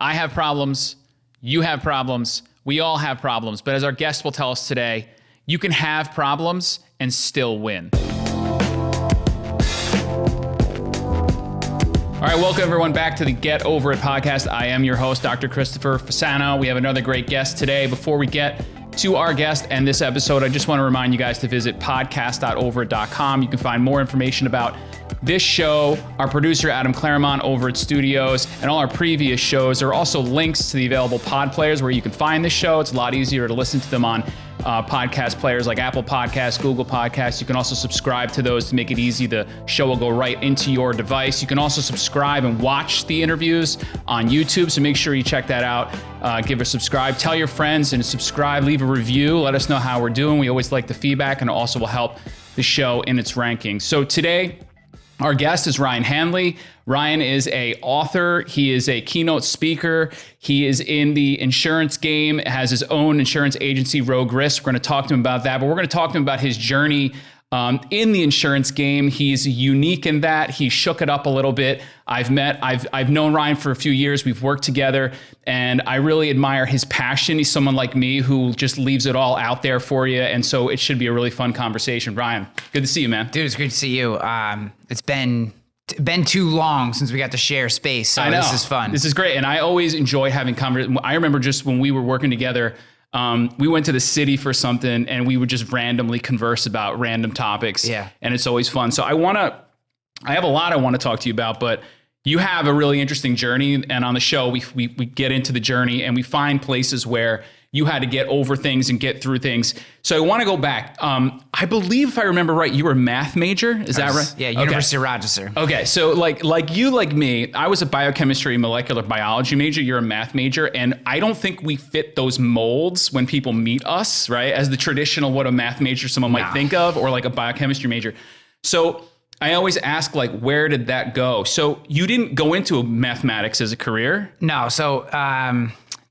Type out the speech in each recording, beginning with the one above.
I have problems. You have problems. We all have problems. But as our guest will tell us today, you can have problems and still win. All right, welcome everyone back to the Get Over It podcast. I am your host, Dr. Christopher Fasano. We have another great guest today. Before we get to our guest and this episode, I just want to remind you guys to visit podcast.overit.com. You can find more information about this show, our producer, Adam Claremont, Overit Studios, and all our previous shows. There are also links to the available pod players where you can find this show. It's a lot easier to listen to them on podcast players like Apple Podcasts, Google Podcasts. You can also subscribe to those to make it easy. The show will go right into your device. You can also subscribe and watch the interviews on YouTube, so make sure you check that out. Give a subscribe. Tell your friends and subscribe. Leave a review. Let us know how we're doing. We always like the feedback, and it also will help the show in its rankings. So today, our guest is Ryan Hanley. Ryan is an author. He is a keynote speaker. He is in the insurance game, has his own insurance agency, Rogue Risk. We're going to talk to him about that, but we're going to talk to him about his journey in the insurance game. He's unique in that he shook it up a little bit. I've known Ryan for a few years. We've worked together, and I really admire his passion. He's someone like me who just leaves it all out there for you, and so it should be a really fun conversation. Ryan, good to see you, man. Dude, it's great to see you. It's been too long since we got to share space, so this is fun. This is great, and I always enjoy having conversations. I remember just when we were working together, we went to the city for something, and we would just randomly converse about random topics. Yeah. And it's always fun. So I have a lot I want to talk to you about, but you have a really interesting journey. And on the show, we get into the journey and we find places where you had to get over things and get through things. So I want to go back. I believe, if I remember right, you were a math major. Is that right? Yeah, University of Rochester. Okay, so like me, I was a biochemistry and molecular biology major. You're a math major, and I don't think we fit those molds when people meet us, right? As the traditional what a math major someone might think of, or like a biochemistry major. So I always ask, like, where did that go? So you didn't go into mathematics as a career? No. So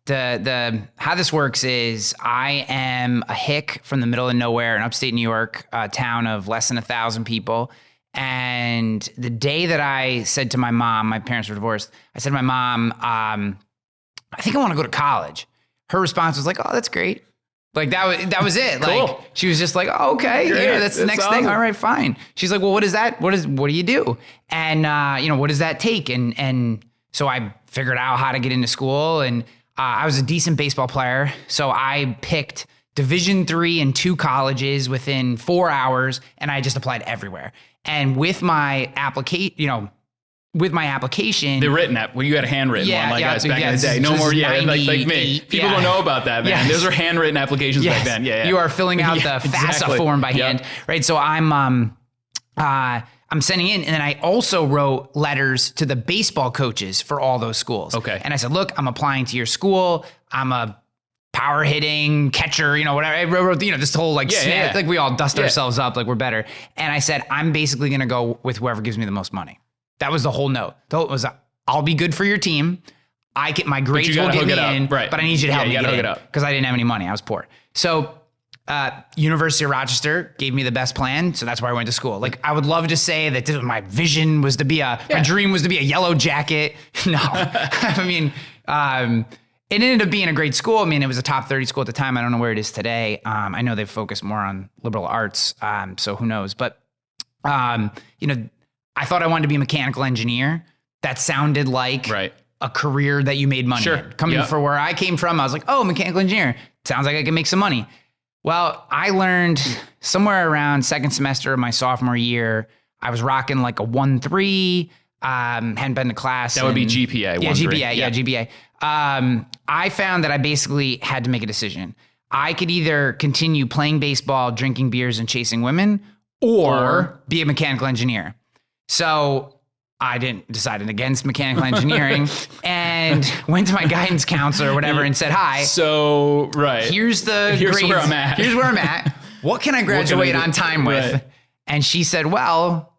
the how this works is I am a hick from the middle of nowhere in upstate New York, a town of less than 1,000 people. And the day that I said to my mom, my parents were divorced, I said to my mom, I think I want to go to college. Her response was like, oh, that's great. Like that was it. Cool. Like she was just like, oh, okay, yeah, that's the next thing. All right, fine. She's like, well, what is that? What do you do? And what does that take? And so I figured out how to get into school, and I was a decent baseball player. So I picked Division III and 2 colleges within 4 hours, and I just applied everywhere. And with my application, the written app, well, you had a handwritten one, like us back in the day. No more, like me. People don't know about that, man. Those are handwritten applications back then. Yeah. You are filling out the FAFSA form by hand, right? So I'm sending in, and then I also wrote letters to the baseball coaches for all those schools. Okay. And I said, look, I'm applying to your school. I'm a power hitting catcher, whatever. I wrote, this whole like we all dust ourselves up like we're better. And I said, I'm basically going to go with whoever gives me the most money. That was the whole note. The note was, I'll be good for your team. My grades will get me in, but I need you to help me get in because I didn't have any money. I was poor. So University of Rochester gave me the best plan. So that's where I went to school. Like, I would love to say that my vision was to be my dream was to be a yellow jacket. No, I mean, it ended up being a great school. I mean, it was a top 30 school at the time. I don't know where it is today. I know they've focused more on liberal arts. So who knows, but I thought I wanted to be a mechanical engineer. That sounded like a career that you made money in. Coming from where I came from, I was like, oh, mechanical engineer. Sounds like I can make some money. Well, I learned somewhere around second semester of my sophomore year, I was rocking like a 1.3, hadn't been to class. That would be GPA. GPA. I found that I basically had to make a decision. I could either continue playing baseball, drinking beers, and chasing women, or be a mechanical engineer. So I decided against mechanical engineering and went to my guidance counselor or whatever and said, hi. So, here's grades. Where I'm at. Here's where I'm at. What can I graduate on time with? Right. And she said, well,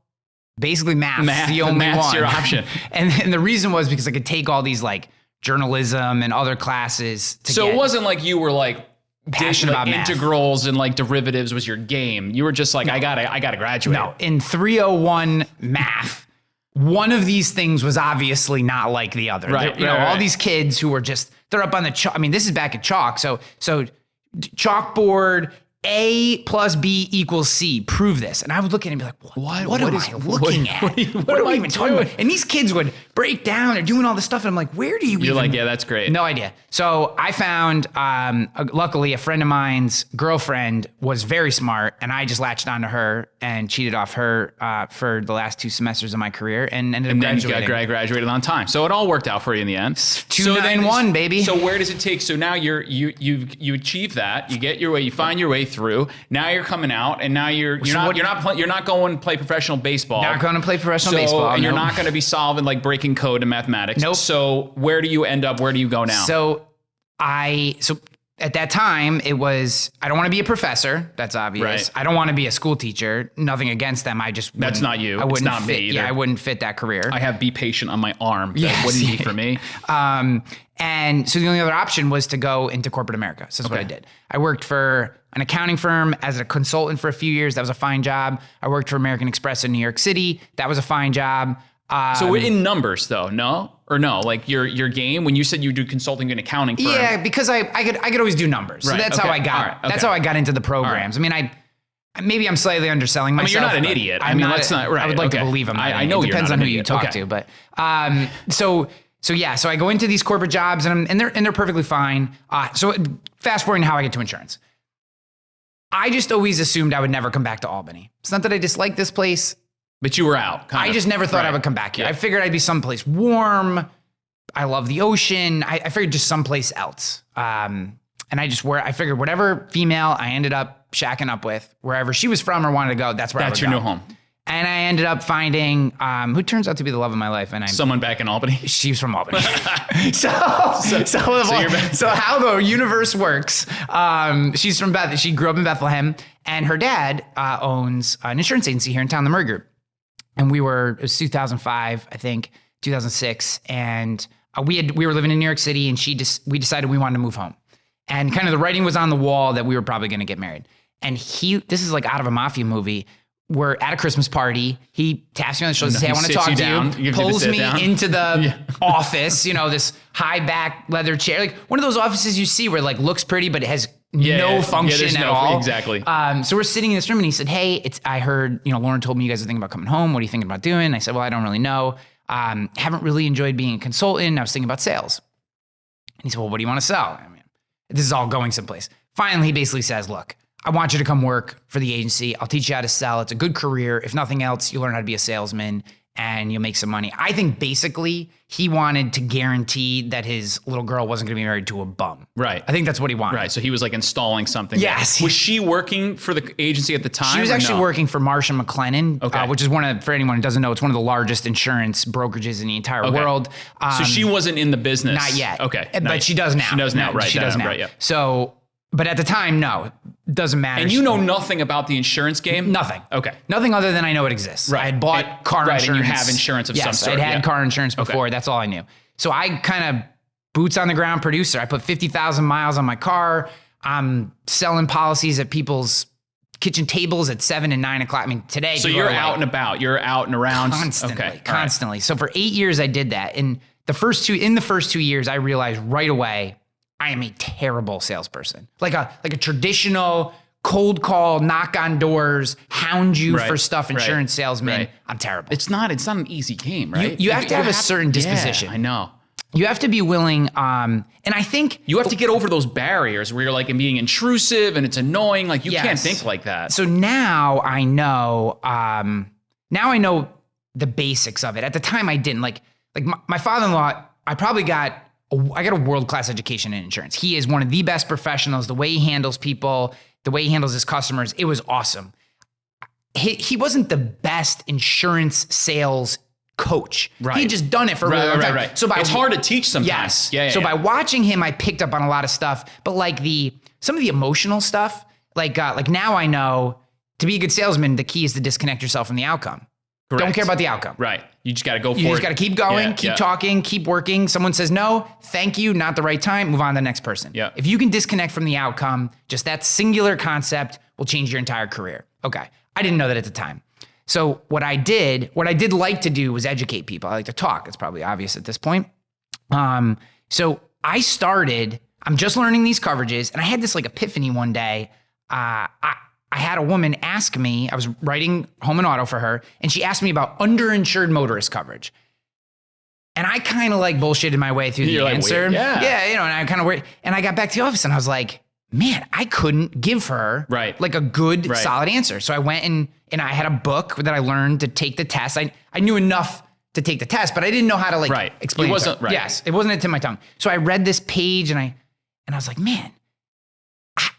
basically math's the only one. Your option. And the reason was because I could take all these like journalism and other classes. So it wasn't like you were like passionate about integrals and like derivatives was your game. You were just like, I gotta graduate. No, in 301 math, one of these things was obviously not like the other. Right. You know, all these kids who were just, they're up on the chalk. I mean, this is back at chalk. So chalkboard, A plus B equals C. Prove this. And I would look at it and be like, what am I looking at? What am I even talking about? And these kids would break down. They're doing all this stuff. And I'm like, where do you You're like, yeah, that's great. No idea. So I found, luckily, a friend of mine's girlfriend was very smart. And I just latched onto her and cheated off her for the last 2 semesters of my career and ended up graduating. And then you graduated on time. So it all worked out for you in the end. 291, baby. So where does it take? So now you achieve that. You get your way. You find your way through. Now you're coming out, and now you're not going to play professional baseball. Not going to play professional baseball. And you're not going to be solving like breaking code and mathematics. Nope. So where do you end up? Where do you go now? So at that time it was, I don't want to be a professor. That's obvious. Right. I don't want to be a school teacher. Nothing against them. That's not you. I wouldn't it's not fit, me either. Yeah, I wouldn't fit that career. I have be patient on my arm. Yes. That wouldn't be for me. And so the only other option was to go into corporate America. So that's what I did. I worked for an accounting firm as a consultant for a few years. That was a fine job. I worked for American Express in New York City. That was a fine job. So in numbers though, no? Or no? Like your game, when you said you do consulting and accounting firm. Yeah, because I could always do numbers. So that's how I got that's how I got into the programs. Right. I mean, maybe I'm slightly underselling myself. I mean, you're not an idiot. I mean, that's not right. I would like to believe I'm not. I know it depends you're not on who you talk to, but so I go into these corporate jobs and they're perfectly fine. So fast forwarding how I get to insurance. I just always assumed I would never come back to Albany. It's not that I dislike this place. But you were out. I just never thought I would come back here. Yeah. I figured I'd be someplace warm. I love the ocean. I figured just someplace else. And I figured whatever female I ended up shacking up with, wherever she was from or wanted to go, that's where I would go. That's your new home. And I ended up finding who turns out to be the love of my life. And someone back in Albany. She's from Albany. So how the universe works. She's from she grew up in Bethlehem, and her dad owns an insurance agency here in town, the Murray Group. And it was 2005, I think, 2006, and we were living in New York City, and we decided we wanted to move home. And kind of the writing was on the wall that we were probably going to get married. And this is like out of a mafia movie. We're at a Christmas party. He taps me on the shoulder and says, hey, I want to talk to you. Pulls me into the office, this high back leather chair. Like one of those offices you see where like looks pretty, but it has no function at all. Exactly. So we're sitting in this room and he said, hey, I heard, Lauren told me you guys are thinking about coming home. What are you thinking about doing? I said, well, I don't really know. Haven't really enjoyed being a consultant. I was thinking about sales. And he said, well, what do you want to sell? I mean, this is all going someplace. Finally, he basically says, look, I want you to come work for the agency. I'll teach you how to sell. It's a good career. If nothing else, you'll learn how to be a salesman and you'll make some money. I think basically he wanted to guarantee that his little girl wasn't going to be married to a bum. Right. I think that's what he wanted. Right. So he was like installing something. Yes. Was she working for the agency at the time? She was actually working for Marsh & McLennan, which is for anyone who doesn't know, it's one of the largest insurance brokerages in the entire world. So she wasn't in the business. Not yet. Okay. But she does now. She does now, right. She does now. Right, yeah. So, but at the time, no, it doesn't matter. And you know nothing about the insurance game? Nothing. Okay. Nothing other than I know it exists. Right. I had bought car insurance. And you have insurance of some sort. I'd had car insurance before. That's all I knew. So I kind of boots on the ground producer. I put 50,000 miles on my car. I'm selling policies at people's kitchen tables at 7 and 9 o'clock. I mean, today. So you're out and about. You're out and around. Constantly. So for 8 years, I did that. And in the first 2 years, I realized right away, I am a terrible salesperson. Like a traditional cold call, knock on doors, hound you for stuff, insurance salesman. I'm terrible. It's not an easy game, right? You have to have a certain disposition. Yeah, I know. You have to be willing, and I think you have to get over those barriers where you're like being intrusive and it's annoying. Like you can't think like that. So now I know. Now I know the basics of it. At the time, I didn't. Like my father-in-law. I got a world-class education in insurance. He is one of the best professionals. The way he handles people, the way he handles his customers, it was awesome. He wasn't the best insurance sales coach. Right. He had just done it for a really long time. Right. So it's hard to teach sometimes. Yes. By watching him, I picked up on a lot of stuff. But like some of the emotional stuff, like now I know to be a good salesman, the key is to disconnect yourself from the outcome. Correct. Don't care about the outcome. Right. You just got to go for it. You just got to keep going, keep talking, keep working. Someone says no, thank you, not the right time, move on to the next person. Yeah. If you can disconnect from the outcome, just that singular concept will change your entire career. Okay. I didn't know that at the time. So what I did like to do was educate people. I like to talk. It's probably obvious at this point. So I'm just learning these coverages, and I had this like epiphany one day. I had a woman ask me, I was writing home and auto for her, and she asked me about underinsured motorist coverage. And I kind of like bullshitted my way through the answer. Weird. Yeah. And I kind of worried. And I got back to the office and I was like, man, I couldn't give her like a good, solid answer. So I went and I had a book that I learned to take the test. I knew enough to take the test, but I didn't know how to explain it. Wasn't right. Yes, it wasn't at the tip of my tongue. So I read this page and I was like, man,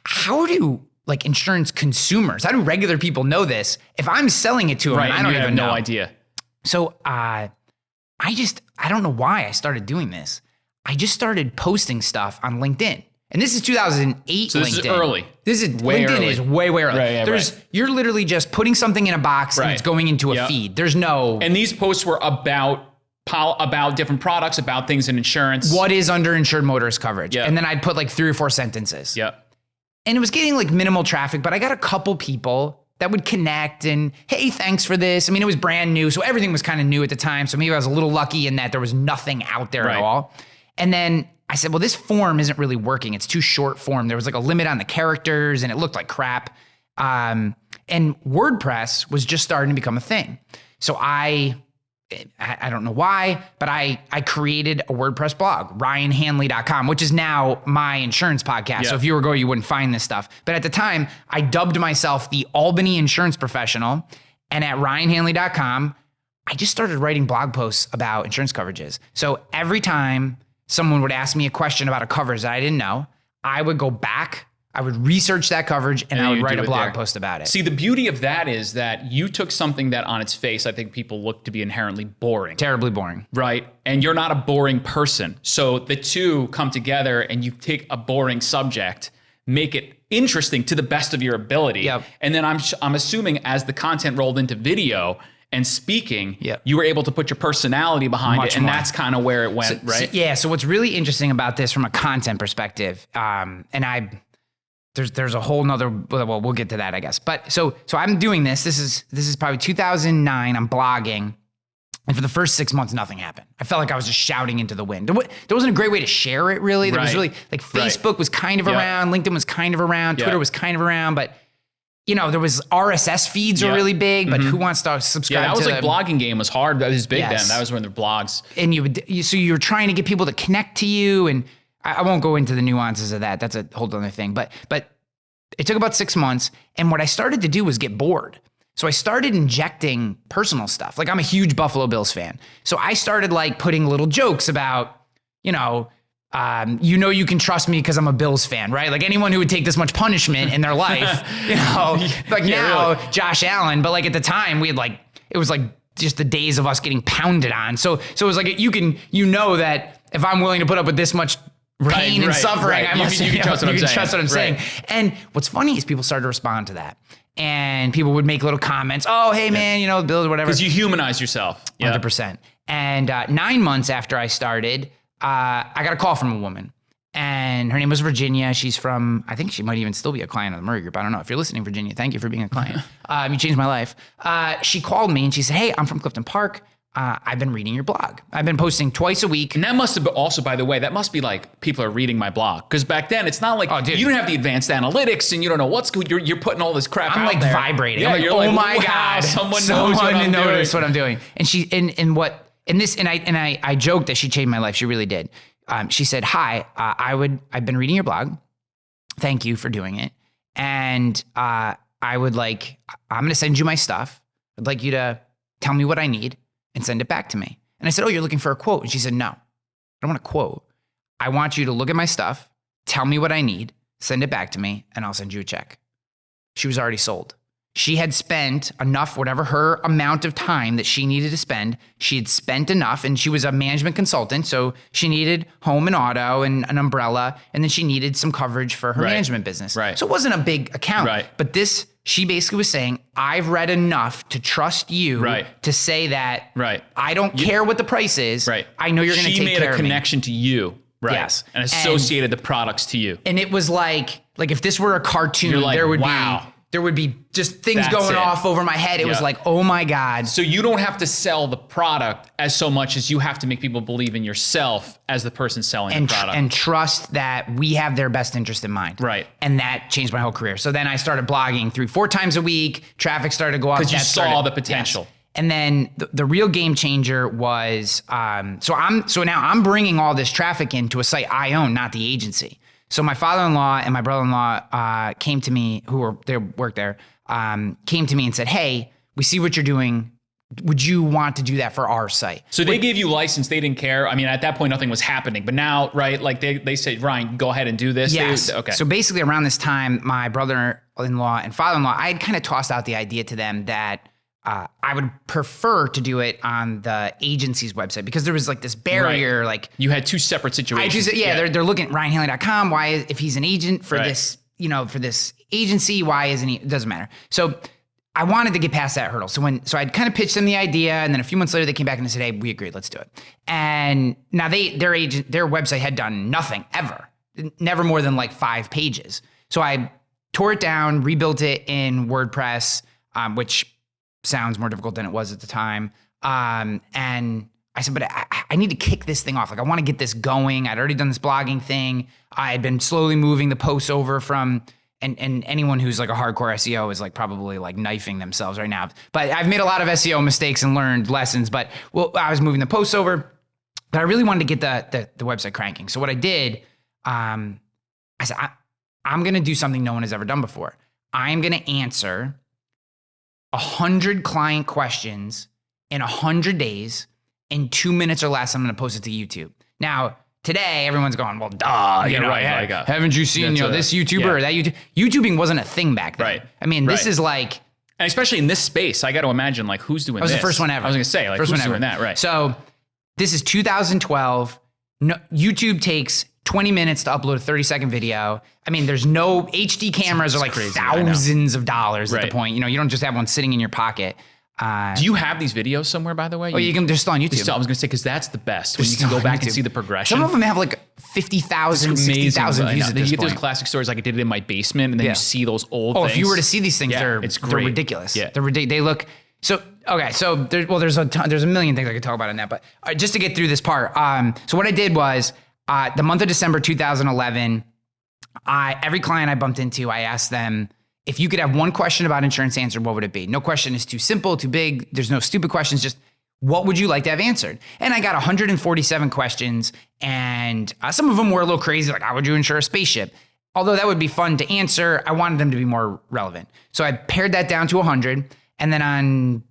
how do like insurance consumers, how do regular people know this? If I'm selling it to them, I don't even know. No idea. So I don't know why I started doing this. I just started posting stuff on LinkedIn. And this is 2008 so this LinkedIn. Is early. This is way LinkedIn early. Is way early. You're literally just putting something in a box and it's going into a feed. There's no. And these posts were about different products, about things in insurance. What is underinsured motorist coverage? Yep. And then I'd put like 3 or 4 sentences. Yep. And it was getting like minimal traffic, but I got a couple people that would connect and, hey, thanks for this. I mean, it was brand new. So everything was kind of new at the time. So maybe I was a little lucky in that there was nothing out there at all. And then I said, well, this form isn't really working. It's too short form. There was like a limit on the characters and it looked like crap. And WordPress was just starting to become a thing. So I don't know why, but I created a WordPress blog, ryanhanley.com, which is now my insurance podcast. So if you were going, you wouldn't find this stuff. But at the time, I dubbed myself the Albany insurance professional. And at ryanhanley.com, I just started writing blog posts about insurance coverages. So every time someone would ask me a question about a coverage that I didn't know, I would go back, I would research that coverage, and I would write a blog post about it. See, the beauty of that is that you took something that on its face, I think people look to be inherently boring. Terribly boring. Right? And you're not a boring person. So the two come together and you take a boring subject, make it interesting to the best of your ability. Yep. And then I'm assuming as the content rolled into video and speaking, you were able to put your personality behind it. And that's kind of where it went, right? So what's really interesting about this from a content perspective, there's a whole nother, well, we'll get to that, I guess. But so I'm doing this. This is probably 2009. I'm blogging. And for the first 6 months, nothing happened. I felt like I was just shouting into the wind. There wasn't a great way to share it, really. There was really, like, Facebook was kind of around, LinkedIn was kind of around, Twitter was kind of around, but you know, there was RSS feeds were really big, but who wants to subscribe to that was like blogging game was hard. That was big then. That was when the blogs. And so you were trying to get people to connect to you. And I won't go into the nuances of that. That's a whole other thing. But it took about 6 months. And what I started to do was get bored. So I started injecting personal stuff. Like I'm a huge Buffalo Bills fan. So I started like putting little jokes about, you you can trust me because I'm a Bills fan, right? Like anyone who would take this much punishment in their life, now really. Josh Allen, but like at the time we had it was like just the days of us getting pounded on. So it was like, that if I'm willing to put up with this much pain and suffering, I must, you can trust what I'm saying. And what's funny is people started to respond to that. And people would make little comments. Oh, hey man, the Bills or whatever. Because you humanize yourself. 100%. And 9 months after I started, I got a call from a woman, and her name was Virginia. She's from, I think she might even still be a client of the Murray Group. I don't know. If you're listening, Virginia, thank you for being a client. You changed my life. She called me and she said, hey, I'm from Clifton Park. I've been reading your blog. I've been posting twice a week. And that must have been also, by the way, that must be like people are reading my blog. Because back then, it's not like you don't have the advanced analytics and you don't know what's good. You're putting all this crap I'm out like there. Vibrating. Yeah, I'm like, oh my wow, God. Someone knows what I'm doing. And she, I joked that she changed my life. She really did. She said, hi, I've been reading your blog. Thank you for doing it. And I'm going to send you my stuff. I'd like you to tell me what I need and send it back to me. And I said, oh, you're looking for a quote. And she said, no, I don't want a quote. I want you to look at my stuff, tell me what I need, send it back to me, and I'll send you a check. She was already sold. She had spent enough, whatever her amount of time that she needed to spend, she had spent enough, and she was a management consultant, so she needed home and auto and an umbrella, and then she needed some coverage for her management business. Right. So it wasn't a big account. Right. But she basically was saying, I've read enough to trust you to say that I don't care what the price is. Right. I know you're going to take care of me. She made a connection to you. Right. Yes. And associated the products to you. And it was like if this were a cartoon, there would be there would be just things going off over my head. It was like, oh my God. So you don't have to sell the product as so much as you have to make people believe in yourself as the person selling the product. And trust that we have their best interest in mind. Right. And that changed my whole career. So then I started blogging 3-4 times a week. Traffic started to go up. Because you saw the potential. Yes. And then the real game changer was, so now I'm bringing all this traffic into a site I own, not the agency. So my father-in-law and my brother-in-law came to me, worked there, came to me and said, hey, we see what you're doing. Would you want to do that for our site? So they gave you license. They didn't care. I mean, at that point, nothing was happening. But now, right, like they said, Ryan, go ahead and do this. Yes. Okay. So basically around this time, my brother-in-law and father-in-law, I had kind of tossed out the idea to them that I would prefer to do it on the agency's website because there was like this barrier, right. like you had two separate situations. They're looking at RyanHanley.com. If he's an agent for this, for this agency, why isn't he? It doesn't matter. So I wanted to get past that hurdle. So I'd kind of pitched them the idea, and then a few months later they came back and they said, hey, we agreed, let's do it. And now their website had done nothing ever, never more than like 5 pages. So I tore it down, rebuilt it in WordPress, which sounds more difficult than it was at the time. And I said, but I need to kick this thing off. Like I want to get this going. I'd already done this blogging thing. I had been slowly moving the posts over from, and anyone who's like a hardcore SEO is like probably like knifing themselves right now. But I've made a lot of SEO mistakes and learned lessons, but I was moving the posts over, but I really wanted to get the website cranking. So what I did, I said, I'm going to do something no one has ever done before. I'm going to answer 100 client questions in 100 days in 2 minutes or less. I'm going to post it to YouTube. Now, today, everyone's going, well, duh. Haven't you seen this YouTuber or that YouTube? YouTubing wasn't a thing back then. Right. I mean, this is like... And especially in this space, I got to imagine, like, who's doing this? I was the first one ever. I was going to say, like, who's doing that? Right. So this is 2012. No, YouTube takes 20 minutes to upload a 30-second video. I mean, there's no HD cameras are like crazy, thousands of dollars at the point. You don't just have one sitting in your pocket. Do you have these videos somewhere, by the way? They're still on YouTube. I was going to say, because that's the best. When you can go back and see the progression. Some of them have like 50,000, 60,000 views at this point. You get those classic stories like I did it in my basement, and then you see those old things. If you were to see these things, they're ridiculous. Yeah. They look... So, okay, so there's a million things I could talk about in that, but just to get through this part. So what I did was, the month of December 2011, every client I bumped into, I asked them, if you could have one question about insurance answered, what would it be? No question is too simple, too big. There's no stupid questions. Just what would you like to have answered? And I got 147 questions, and some of them were a little crazy, like how would you insure a spaceship? Although that would be fun to answer, I wanted them to be more relevant. So I pared that down to 100, and then on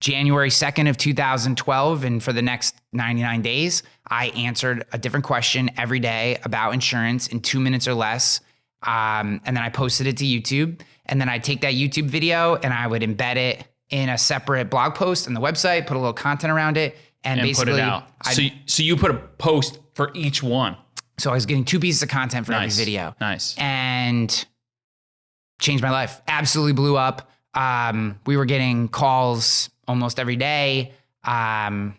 January 2nd of 2012, and for the next 99 days, I answered a different question every day about insurance in 2 minutes or less. And then I posted it to YouTube, and then I'd take that YouTube video and I would embed it in a separate blog post on the website, put a little content around it, and basically put it out. So you put a post for each one. So I was getting 2 pieces of content for every video. Nice. And changed my life. Absolutely blew up. We were getting calls almost every day. And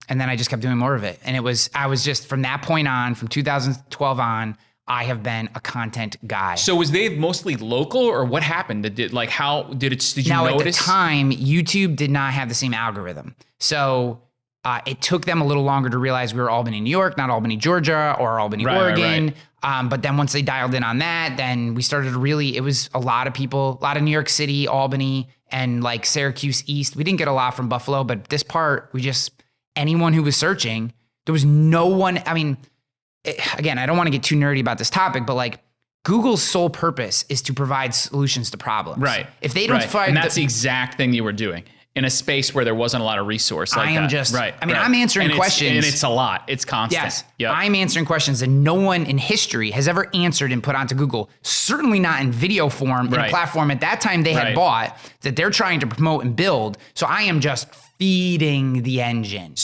then I just kept doing more of it. And I was just from that point on, from 2012 on, I have been a content guy. So was they mostly local, or what happened? Did you notice? Now, at the time, YouTube did not have the same algorithm. So it took them a little longer to realize we were Albany, New York, not Albany, Georgia, or Albany, Oregon. Right. But then once they dialed in on that, then we started to it was a lot of people, a lot of New York City, Albany, and like Syracuse East. We didn't get a lot from Buffalo, but this part, anyone who was searching, there was no one, again, I don't want to get too nerdy about this topic, but like Google's sole purpose is to provide solutions to problems. Right. If they don't find... And that's the exact thing you were doing in a space where there wasn't a lot of resource like that. I'm answering questions. And it's a lot. It's constant. Yes. Yep. I'm answering questions that no one in history has ever answered and put onto Google. Certainly not in video form, in a platform at that time they had bought that they're trying to promote and build. So I am just feeding the engine.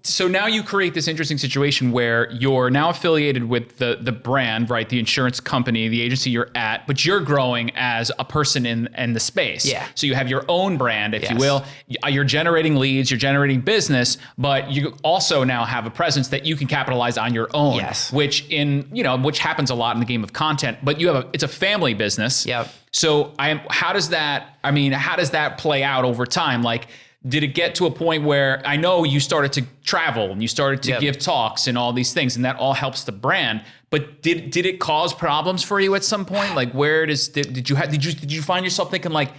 So now you create this interesting situation where you're now affiliated with the brand, right? The insurance company, the agency you're at, but you're growing as a person in the space. Yeah. So you have your own brand, if you will. You're generating leads, you're generating business, but you also now have a presence that you can capitalize on your own. Yes. Which happens a lot in the game of content, but it's a family business. Yep. So how does that play out over time? Like, did it get to a point where I know you started to travel and you started to give talks and all these things, and that all helps the brand, but did it cause problems for you at some point? Like, did you find yourself thinking like,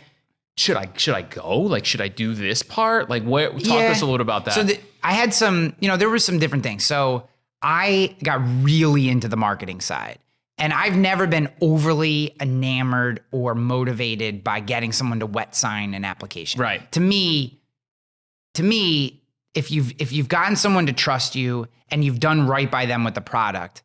should I go? Like, should I do this part? Like, talk to us a little about that. So I had some, there were some different things. So I got really into the marketing side. And I've never been overly enamored or motivated by getting someone to wet sign an application. Right. To me, if you've gotten someone to trust you and you've done right by them with the product,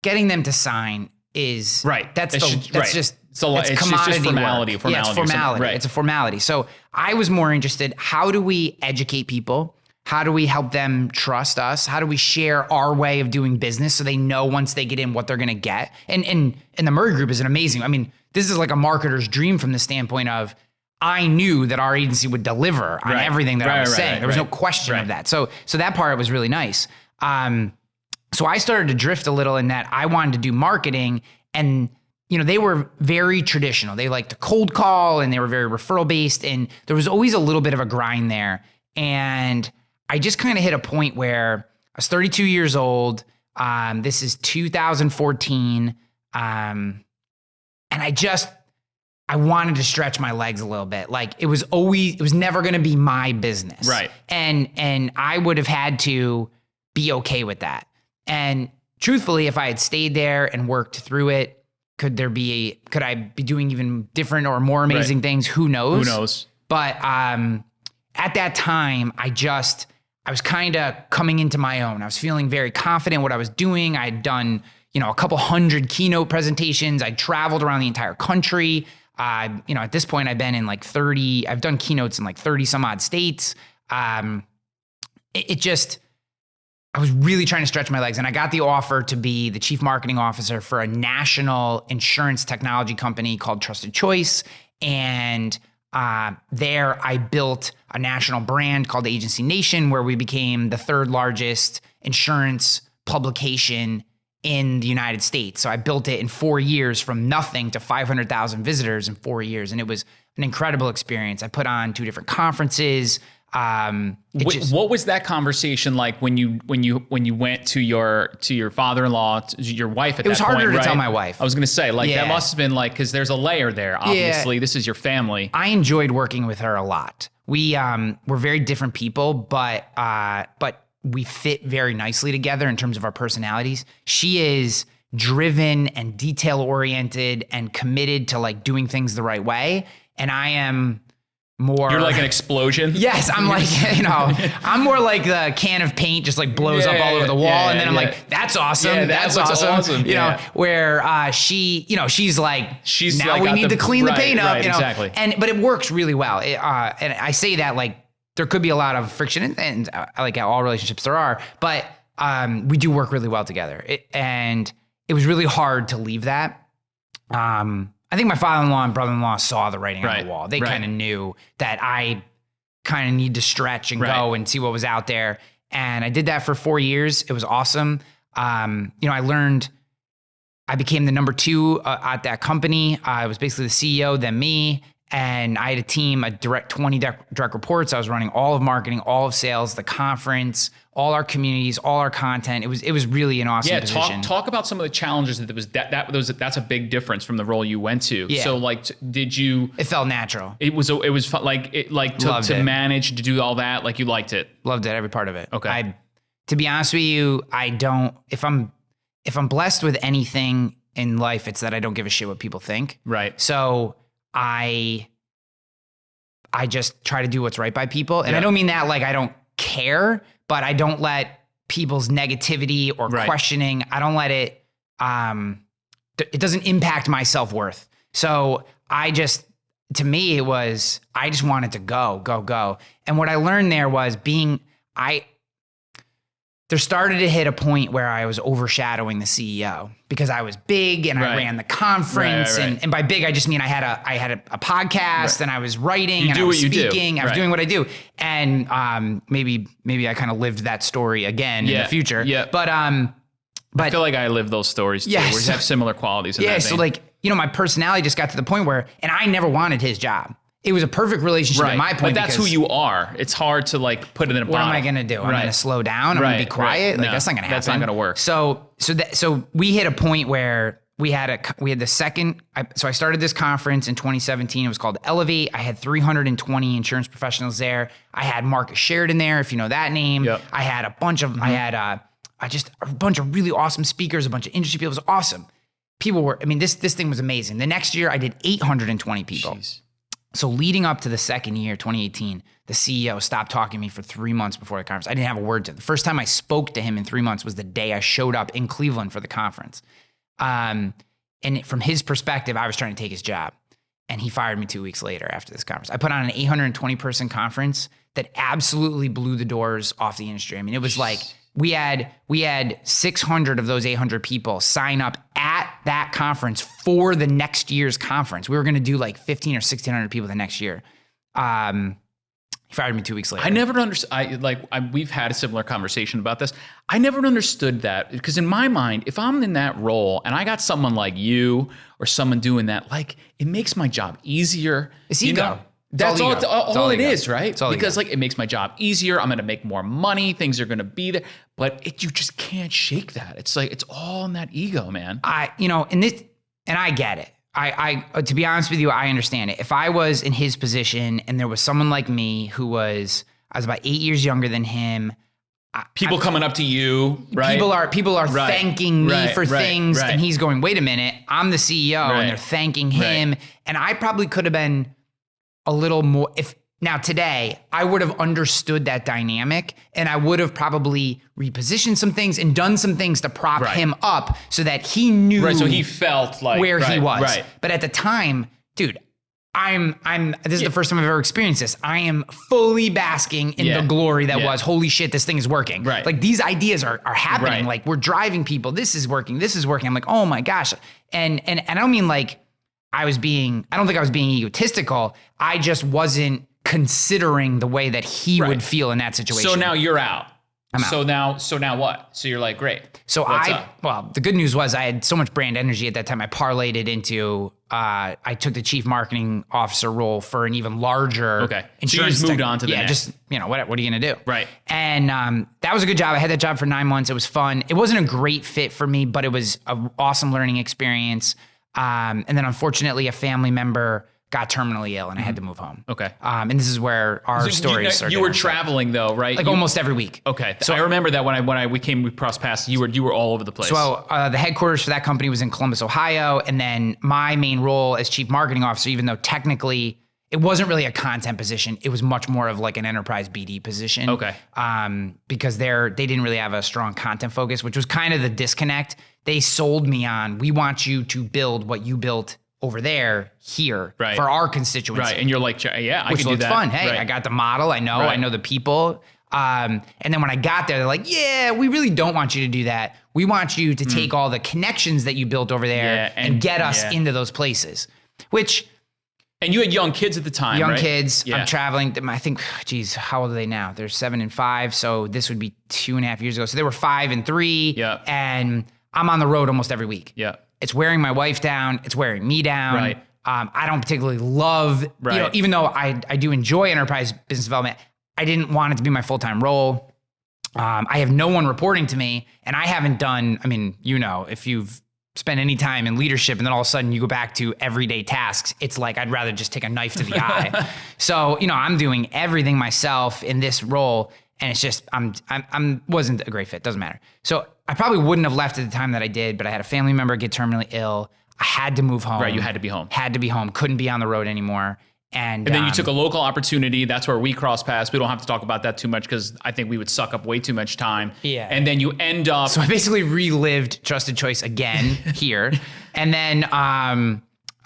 getting them to sign is right. It's just commodity formality. Work. Yeah, it's formality. Right. It's a formality. So I was more interested, how do we educate people? How do we help them trust us? How do we share our way of doing business so they know once they get in what they're going to get? And the Murray Group is an amazing. I mean, this is like a marketer's dream from the standpoint of, I knew that our agency would deliver on everything that I was saying. There was no question of that. So that part was really nice. So I started to drift a little in that I wanted to do marketing, and they were very traditional. They liked to cold call, and they were very referral based, and there was always a little bit of a grind there. And I just kind of hit a point where I was 32 years old. This is 2014. And I wanted to stretch my legs a little bit. Like, it was never going to be my business. Right. And I would have had to be okay with that. And truthfully, if I had stayed there and worked through it, could I be doing even different or more amazing things? Who knows? But, at that time, I was kind of coming into my own. I was feeling very confident in what I was doing. I had done, a couple hundred keynote presentations. I traveled around the entire country. At this point, I've done keynotes in like 30 some odd states. I was really trying to stretch my legs, and I got the offer to be the chief marketing officer for a national insurance technology company called Trusted Choice. And there I built a national brand called Agency Nation, where we became the third largest insurance publication in the United States. So I built it in 4 years from nothing to 500,000 visitors in 4 years. And it was an incredible experience. I put on 2 different conferences. What was that conversation like when you went to your father-in-law, to your wife at that point? It was harder to tell my wife. I was going to say, that must have been like, because there's a layer there. Obviously, this is your family. I enjoyed working with her a lot. We were very different people, but we fit very nicely together in terms of our personalities. She is driven and detail-oriented and committed to like doing things the right way, and I am more. You're like an explosion. Yes, I'm like, I'm more like the can of paint just like blows up all over the wall, and then I'm like, that's awesome. Yeah, that's awesome. Where she's like, now we need to clean the paint up. Exactly. But it works really well. And I say that like there could be a lot of friction, and like all relationships there are, but we do work really well together. And it was really hard to leave that. I think my father-in-law and brother-in-law saw the writing on the wall. They kind of knew that I kind of need to stretch and go and see what was out there. And I did that for 4 years. It was awesome. I became the number 2 at that company. I was basically the CEO, then me. And I had a team, 20 direct reports. I was running all of marketing, all of sales, the conference, all our communities, all our content. It was really an awesome position. Talk about some of the challenges that's a big difference from the role you went to. Yeah. So like, did you? It felt natural. It was fun, to manage to do all that. Like, you liked it. Loved it, every part of it. Okay. To be honest with you, I don't. If I'm blessed with anything in life, it's that I don't give a shit what people think. Right. So I just try to do what's right by people. And I don't mean that like I don't care, but I don't let people's negativity or questioning, I don't let it, it doesn't impact my self-worth. So I to me, it was, I just wanted to go. And what I learned there was there started to hit a point where I was overshadowing the CEO because I was big and I ran the conference. Right. And by big, I just mean I had a podcast and I was writing and I was speaking. I was doing what I do. And maybe I kind of lived that story again in the future. Yeah. But I feel like I live those stories too. Yeah, we have similar qualities. In that so vein. like, my personality just got to the point where, and I never wanted his job. It was a perfect relationship at my point. But that's who you are. It's hard to like put it in a bottle. What am I going to do? I'm going to slow down. I'm going to be quiet. Like, that's not going to happen. That's not going to work. So we hit a point where we had the second. So I started this conference in 2017. It was called Elevate. I had 320 insurance professionals there. I had Marcus Sheridan there, if you know that name. Yep. I had a bunch of. I had just a bunch of really awesome speakers, a bunch of industry people. It was awesome. People were. This thing was amazing. The next year, I did 820 people. Jeez. So leading up to the second year, 2018, the CEO stopped talking to me for 3 months before the conference. I didn't have a word to him. The first time I spoke to him in 3 months was the day I showed up in Cleveland for the conference. And from his perspective, I was trying to take his job. And he fired me 2 weeks later after this conference. I put on an 820 person conference that absolutely blew the doors off the industry. It was like we had 600 of those 800 people sign up at that conference for the next year's conference. We were going to do like 15 or 1,600 people the next year. He fired me 2 weeks later. I never understood. We've had a similar conversation about this. I never understood that because in my mind, if I'm in that role and I got someone like you or someone doing that, like it makes my job easier. It's ego. That's all it is, right? Because like it makes my job easier. I'm going to make more money. Things are going to be there, but you just can't shake that. It's like, it's all in that ego, man. And I get it. I to be honest with you, I understand it. If I was in his position and there was someone like me I was about 8 years younger than him. People coming up to you, right? People are thanking me for things, and he's going, wait a minute, I'm the CEO, and they're thanking him. And I probably could have been a little more, now today, I would have understood that dynamic and I would have probably repositioned some things and done some things to prop him up so that he knew so he felt like where he was. Right. But at the time, dude, this is the first time I've ever experienced this. I am fully basking in the glory that was, holy shit, this thing is working. Right. Like these ideas are happening. Right. Like we're driving people. This is working. I'm like, oh my gosh. And I don't mean like I don't think I was being egotistical. I just wasn't considering the way that he would feel in that situation. So now you're out. I'm out. So now what? So you're like, great. So the good news was I had so much brand energy at that time. I parlayed it into, I took the chief marketing officer role for an even larger insurance. So you just moved on to the next. What are you going to do? Right. And that was a good job. I had that job for 9 months. It was fun. It wasn't a great fit for me, but it was an awesome learning experience. And then unfortunately a family member got terminally ill and I had to move home. Okay. And this is where our stories started. You were traveling though, right? Like almost every week. Okay. So I remember that when we crossed paths, you were all over the place. So the headquarters for that company was in Columbus, Ohio. And then my main role as chief marketing officer, even though technically it wasn't really a content position, it was much more of like an enterprise BD position. Okay. Because they didn't really have a strong content focus, which was kind of the disconnect. They sold me on, we want you to build what you built over there, here, for our constituency. Right, and you're like, yeah, I can do that. Which looked fun. Hey, I got the model, I know the people. And then when I got there, they're like, yeah, we really don't want you to do that. We want you to take all the connections that you built over there and get us into those places. And you had young kids at the time, Young kids. Yeah. I'm traveling. I think, how old are they now? They're 7 and 5. So this would be 2.5 years ago. So they were 5 and 3. Yeah. And I'm on the road almost every week. Yeah. It's wearing my wife down. It's wearing me down. Right. I don't particularly love, even though I do enjoy enterprise business development, I didn't want it to be my full-time role. I have no one reporting to me, and I haven't done, if you've spent any time in leadership and then all of a sudden you go back to everyday tasks, it's like, I'd rather just take a knife to the eye. So, I'm doing everything myself in this role, and it's just, wasn't a great fit. Doesn't matter. So I probably wouldn't have left at the time that I did, but I had a family member get terminally ill. I had to move home. Right, you had to be home. Couldn't be on the road anymore. And then you took a local opportunity. That's where we crossed paths. We don't have to talk about that too much because I think we would suck up way too much time. Yeah. And then you end up. So I basically relived Trusted Choice again here. And then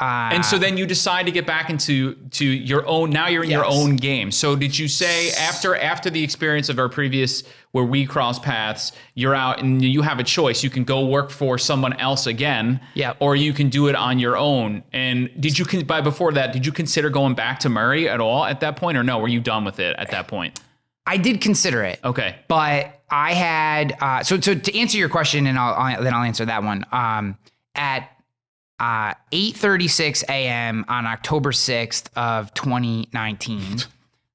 And so then you decide to get back into your own. Now you're in your own game. So did you say after the experience of our previous where we crossed paths, you're out and you have a choice. You can go work for someone else again, or you can do it on your own. And before that, did you consider going back to Murray at all at that point, or no? Were you done with it at that point? I did consider it. Okay, but I had so to answer your question, and I'll answer that one. At 8:36 a.m. on October 6th of 2019,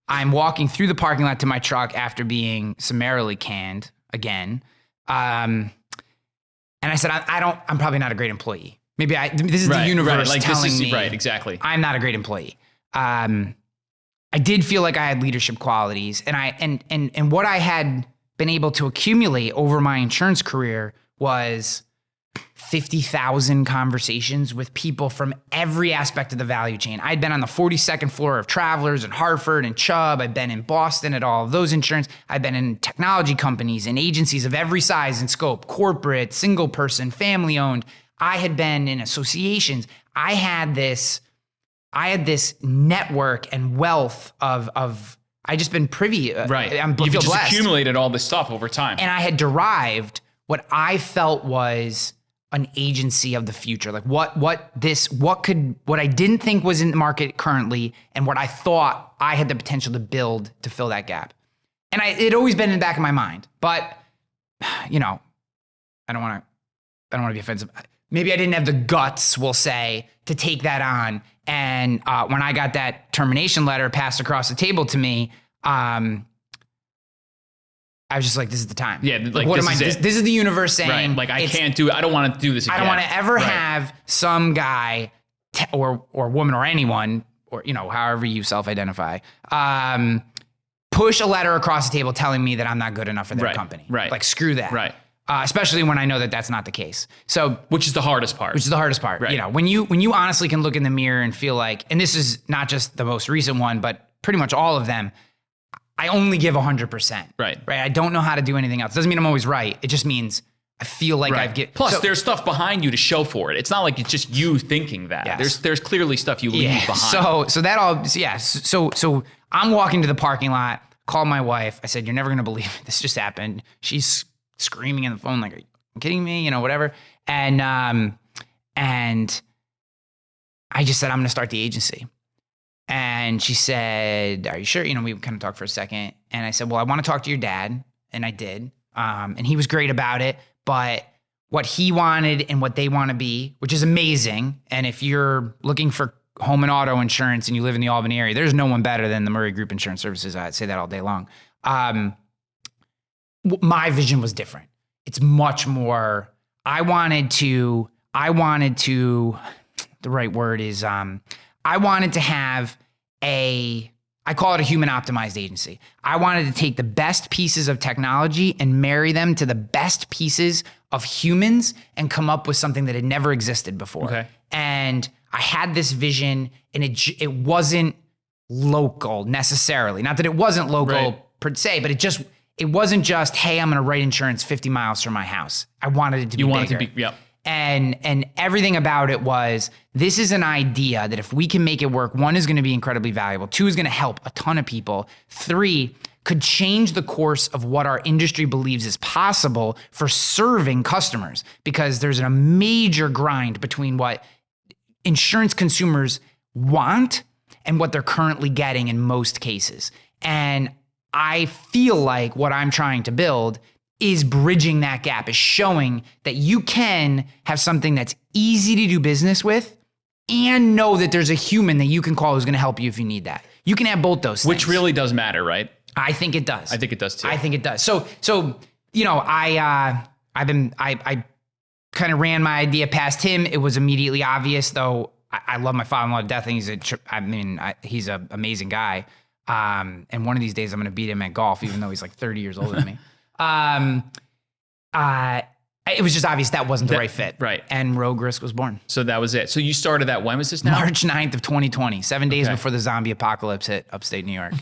I'm walking through the parking lot to my truck after being summarily canned again. And I said, I'm probably not a great employee. Maybe this is the universe telling me, exactly. I'm not a great employee. I did feel like I had leadership qualities, and what I had been able to accumulate over my insurance career was 50,000 conversations with people from every aspect of the value chain. I'd been on the 42nd floor of Travelers in Hartford and Chubb. I'd been in Boston at all of those insurance. I'd been in technology companies and agencies of every size and scope, corporate, single person, family owned. I had been in associations. I had this network and wealth of I just been privy. Right. You've just accumulated all this stuff over time. And I had derived what I felt was an agency of the future. Like what I didn't think was in the market currently, and what I thought I had the potential to build to fill that gap. And it always been in the back of my mind, but I don't want to be offensive. Maybe I didn't have the guts, we'll say, to take that on. And when I got that termination letter passed across the table to me, I was just like, this is the time. Yeah, like what this is the universe saying. Right, like I can't do it. I don't want to do this again. I don't want to ever have some guy or woman or anyone, or however you self-identify, push a letter across the table telling me that I'm not good enough for their company. Right. Like screw that. Right. Especially when I know that that's not the case. So, which is the hardest part. Right. When you honestly can look in the mirror and feel like, and this is not just the most recent one, but pretty much all of them, I only give 100%. Right. I don't know how to do anything else. Doesn't mean I'm always right. It just means I feel like I've given. Plus, there's stuff behind you to show for it. It's not like it's just you thinking that. Yes. There's clearly stuff you leave behind. So that all. So I'm walking to the parking lot. Call my wife. I said, "You're never gonna believe it. This just happened." She's screaming in the phone like, "Are you kidding me?" Whatever. And I just said, "I'm gonna start the agency." And she said, "Are you sure?" We kind of talked for a second. And I said, "Well, I want to talk to your dad." And I did. And he was great about it. But what he wanted and what they want to be, which is amazing. And if you're looking for home and auto insurance and you live in the Albany area, there's no one better than the Murray Group Insurance Services. I'd say that all day long. My vision was different. It's much more, I wanted to, the right word is, I wanted to have I call it a human optimized agency. I wanted to take the best pieces of technology and marry them to the best pieces of humans and come up with something that had never existed before. Okay. And I had this vision, and it wasn't local necessarily. Not that it wasn't local per se, but it wasn't just, hey, I'm going to write insurance 50 miles from my house. I wanted it to be bigger. You wanted it to be, yep. And everything about it was, this is an idea that if we can make it work, 1 is going to be incredibly valuable. 2 is going to help a ton of people. 3 could change the course of what our industry believes is possible for serving customers, because there's a major grind between what insurance consumers want and what they're currently getting in most cases. And I feel like what I'm trying to build is bridging that gap, is showing that you can have something that's easy to do business with and know that there's a human that you can call who's going to help you if you need that. You can have both those things. Which really does matter, right? I think it does. I think it does too. I think it does. So I kind of ran my idea past him. It was immediately obvious, though. I love my father-in-law to death. And he's an amazing guy. And one of these days I'm going to beat him at golf, even though he's like 30 years older than me. It was just obvious that wasn't the right fit. Right. And Rogue Risk was born. So that was it. So you started that, when was this now? March 9th of 2020, 7 days before the zombie apocalypse hit upstate New York,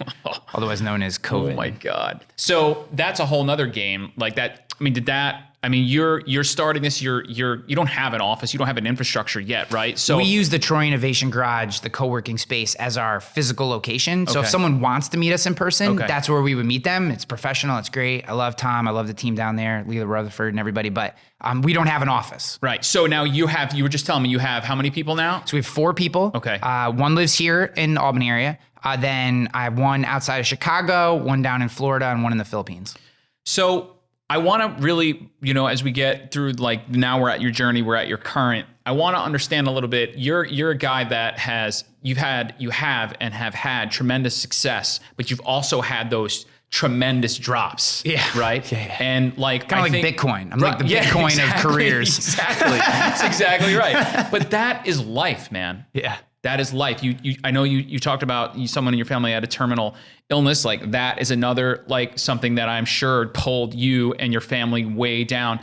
otherwise known as COVID. Oh my God. So that's a whole nother game like that. I mean, did that I mean, you're starting this. You don't have an office. You don't have an infrastructure yet, right? So we use the Troy Innovation Garage, the co-working space, as our physical location. So if someone wants to meet us in person, that's where we would meet them. It's professional. It's great. I love Tom. I love the team down there, Leela Rutherford and everybody. But we don't have an office. Right. So now you were just telling me you have how many people now? So we have 4 people. Okay. One lives here in the Albany area. Then I have one outside of Chicago, one down in Florida, and one in the Philippines. So I want to really, as we get through, like now we're at your journey, we're at your current, I want to understand a little bit. You're a guy that you have had tremendous success, but you've also had those tremendous drops. Yeah. Right. Yeah. And like, kind of like Bitcoin. I'm like the Bitcoin of careers. Exactly. That's exactly right. But that is life, man. Yeah. That is life. I know you talked about someone in your family had a terminal illness. Like that is another, like something that I'm sure pulled you and your family way down.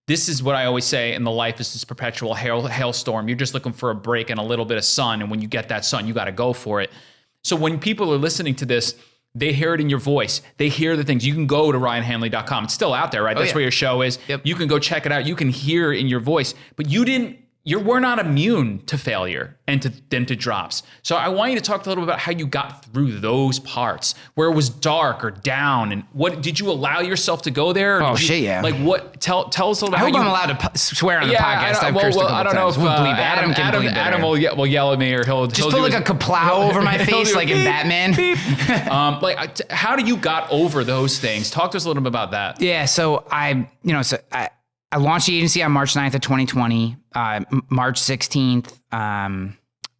This is what I always say, in the life is this perpetual hailstorm. You're just looking for a break and a little bit of sun. And when you get that sun, you got to go for it. So when people are listening to this, they hear it in your voice. They hear the things. You can go to ryanhanley.com. It's still out there, right? That's where your show is. Yep. You can go check it out. You can hear in your voice, but we're not immune to failure and to drops. So I want you to talk a little bit about how you got through those parts where it was dark or down, and what did you allow yourself to go there? Oh shit, yeah. Like what? Tell us a little bit. I hope I'm allowed to swear on the podcast. I don't know if Adam will yell at me, or he'll put like a kaplow over my face, like in Batman. How do you got over those things? Talk to us a little bit about that. Yeah, so I launched the agency on March 9th of 2020. March 16th,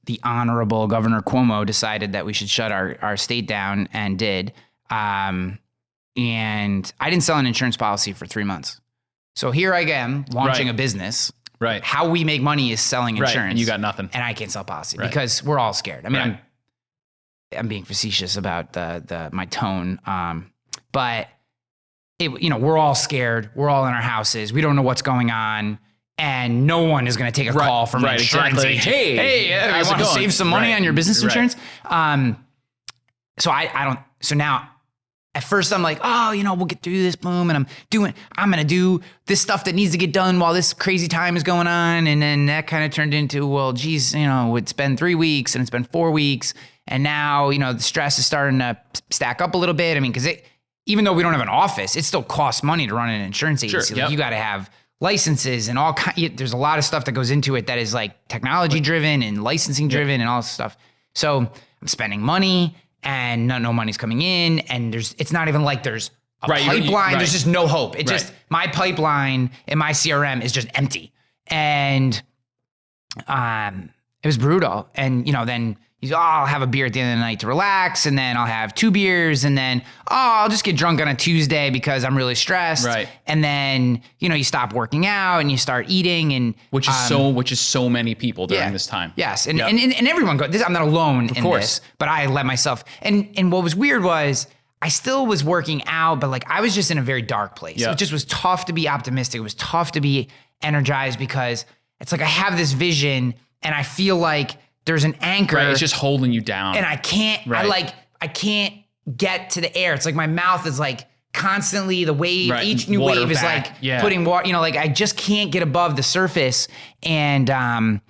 the Honorable Governor Cuomo decided that we should shut our state down, and did. And I didn't sell an insurance policy for 3 months. So here I am launching a business. Right. How we make money is selling insurance. Right. And you got nothing. And I can't sell policy because we're all scared. I mean, I'm being facetious about my tone. But we're all scared. We're all in our houses. We don't know what's going on, and no one is going to take a call from an insurance agent. Hey, I want to save some money on your business insurance. So I don't. So now, at first, I'm like, we'll get through this, boom, and I'm going to do this stuff that needs to get done while this crazy time is going on, and then that kind of turned into, well, geez, it's been 3 weeks and it's been 4 weeks, and now the stress is starting to stack up a little bit. I mean, because even though we don't have an office, it still costs money to run an insurance agency. Sure, like you got to have licenses and all kind. There's a lot of stuff that goes into it that is like technology driven and licensing driven and all this stuff. So I'm spending money, and no money's coming in, and it's not even like there's a pipeline. There's just no hope. Just my pipeline in my CRM is just empty, and it was brutal. And then I'll have a beer at the end of the night to relax, and then I'll have 2 beers, and then I'll just get drunk on a Tuesday because I'm really stressed. Right. And then you stop working out and you start eating, and which is so many people during this time. Yes, and everyone goes. I'm not alone in this, but I let myself. And what was weird was I still was working out, but like I was just in a very dark place. Yep. It just was tough to be optimistic. It was tough to be energized because it's like I have this vision, and I feel like there's an anchor. Right, it's just holding you down. And I can't, I can't get to the air. It's like my mouth is like constantly the wave, each new water wave is back. like putting water, like I just can't get above the surface. And then,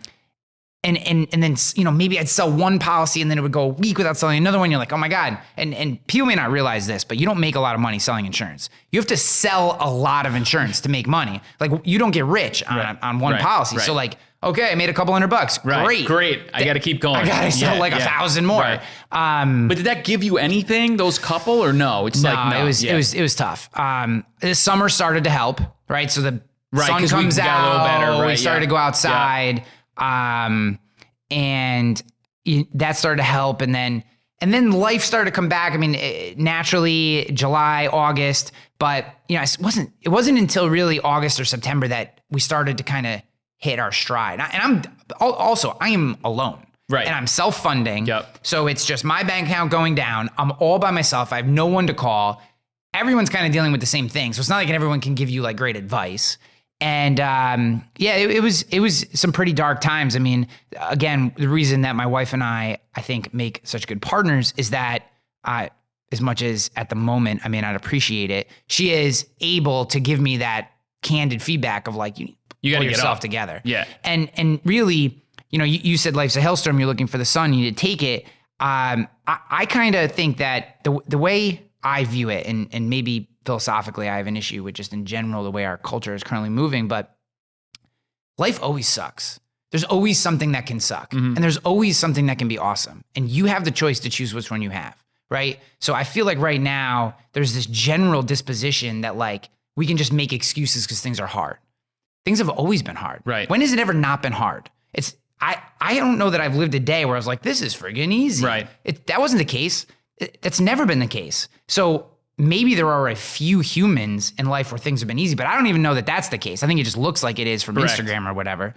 maybe I'd sell one policy and then it would go a week without selling another one. You're like, oh my God. And people may not realize this, but you don't make a lot of money selling insurance. You have to sell a lot of insurance to make money. Like you don't get rich on one policy. Right. So like, okay, I made a couple $100. Great. I got to keep going. I got to sell 1,000 more. Right. But did that give you anything, those couple, or no? It's no, it was tough. The summer started to help, right? So the sun comes out, got a little better, we started to go outside, and that started to help. And then life started to come back. I mean, naturally, July, August, but it wasn't until really August or September that we started to kind of hit our stride. And I am alone. Right. And I'm self-funding. Yep. So it's just my bank account going down. I'm all by myself. I have no one to call. Everyone's kind of dealing with the same thing. So it's not like everyone can give you like great advice. And it was some pretty dark times. I mean, again, the reason that my wife and I think make such good partners is that as much as at the moment I may not appreciate it, she is able to give me that candid feedback of like, you got to get yourself together. Yeah. And really, you said life's a hailstorm. You're looking for the sun. You need to take it. I kind of think that the way I view it, and maybe philosophically I have an issue with just in general the way our culture is currently moving, but life always sucks. There's always something that can suck. And there's always something that can be awesome. And you have the choice to choose which one you have, right? So I feel like right now there's this general disposition that like we can just make excuses because things are hard. Things have always been hard. Right. When has it ever not been hard? I don't know that I've lived a day where I was like, this is friggin' easy. Right. That wasn't the case. That's never been the case. So maybe there are a few humans in life where things have been easy, but I don't even know that that's the case. I think it just looks like it is from Instagram or whatever.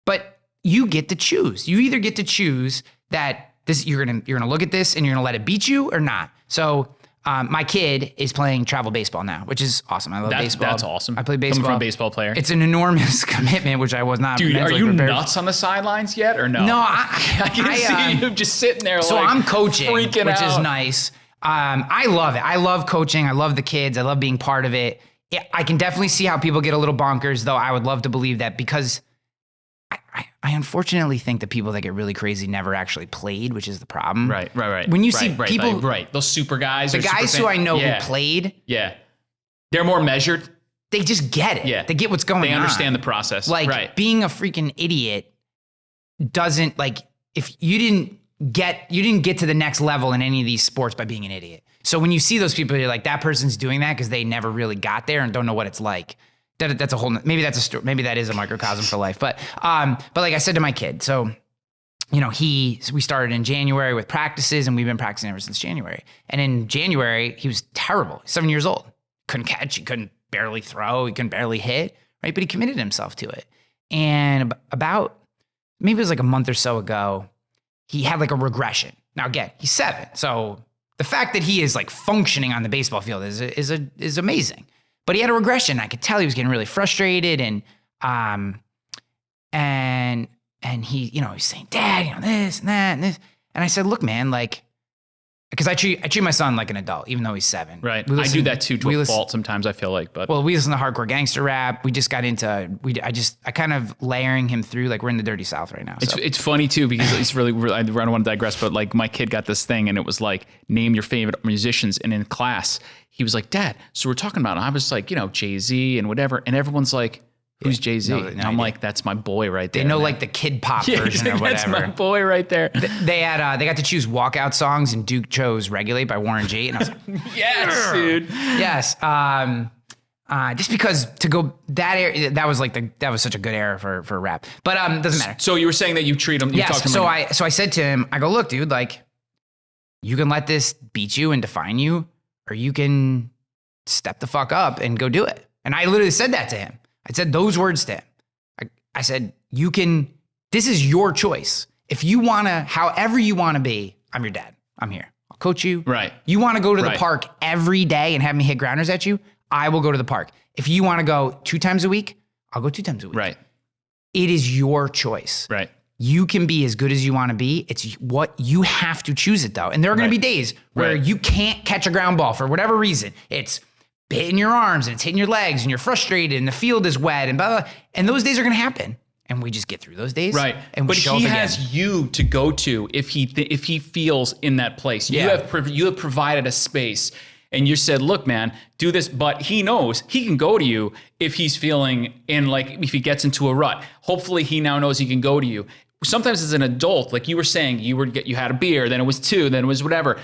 But you get to choose. You either get to choose that you're gonna look at this and you're gonna let it beat you or not. So my kid is playing travel baseball now, which is awesome. I love baseball. That's awesome. I play baseball. Coming from a baseball player. It's an enormous commitment, which I was not. Dude, are you prepared. nuts on the sidelines yet or no? No, I can see you just sitting there. So like, I'm coaching, which out. is nice. I love it. I love coaching. I love the kids. I love being part of it. I can definitely see how people get a little bonkers, though. I would love to believe that because I unfortunately think the people that get really crazy never actually played, which is the problem. Right. When you see people, those super guys, the guys who I know who played, they're more measured. They just get it. Yeah. They get what's going on. They understand the process. Like being a freaking idiot doesn't like if you didn't get to the next level in any of these sports by being an idiot. So when you see those people, you're like, that person's doing that because they never really got there and don't know what it's like. That's a whole, maybe that's a story. Maybe that is a microcosm for life. But like I said to my kid, so, we started in January with practices and we've been practicing ever since January. And in January, he was terrible. 7 years old. Couldn't catch. He couldn't barely throw. He couldn't barely hit. Right. But he committed himself to it. And about, maybe it was like a month or so ago, he had like a regression. Now again, he's 7. So the fact that he is like functioning on the baseball field is amazing. But he had a regression. I could tell he was getting really frustrated, and he, he's saying, "Dad, this and that and this." And I said, "Look, man, like, because I treat my son like an adult, even though he's 7. Right. I do that too to a fault sometimes. I feel like, but we listen to hardcore gangster rap. We just got into I kind of layering him through like we're in the dirty South right now. So. It's funny too because it's really I don't want to digress, but like my kid got this thing and it was like name your favorite musicians, and in class he was like, "Dad, so we're talking about," and I was like, Jay-Z and whatever, and everyone's like, "Who's Jay-Z?" And I'm like, "That's my boy right there." They know like the kid pop version or whatever. That's my boy right there. They got to choose walkout songs, and Duke chose "Regulate" by Warren G. And I was like, "Yes, dude, yes." Just because to go that era, that was such a good era for rap, but doesn't matter. So you were saying that you treat him. Yes. So I said to him, I go, "Look, dude, like you can let this beat you and define you, or you can step the fuck up and go do it." And I literally said that to him. I said those words to him. I said, this is your choice. If you want to, however you want to be, I'm your dad. I'm here. I'll coach you. Right. You want to go to the park every day and have me hit grounders at you? I will go to the park. If you want to go 2 times a week, I'll go 2 times a week. Right. It is your choice. Right. You can be as good as you want to be. It's what you have to choose it though. And there are going to be days where you can't catch a ground ball for whatever reason. It's hitting your arms and it's hitting your legs and you're frustrated and the field is wet and blah, blah. And those days are going to happen. And we just get through those days. Right. And but he has you to go to if he feels in that place. Yeah. You have provided a space and you said, "Look, man, do this." But he knows he can go to you if he's feeling if he gets into a rut. Hopefully he now knows he can go to you. Sometimes as an adult, like you were saying, you had a beer, then it was 2, then it was whatever.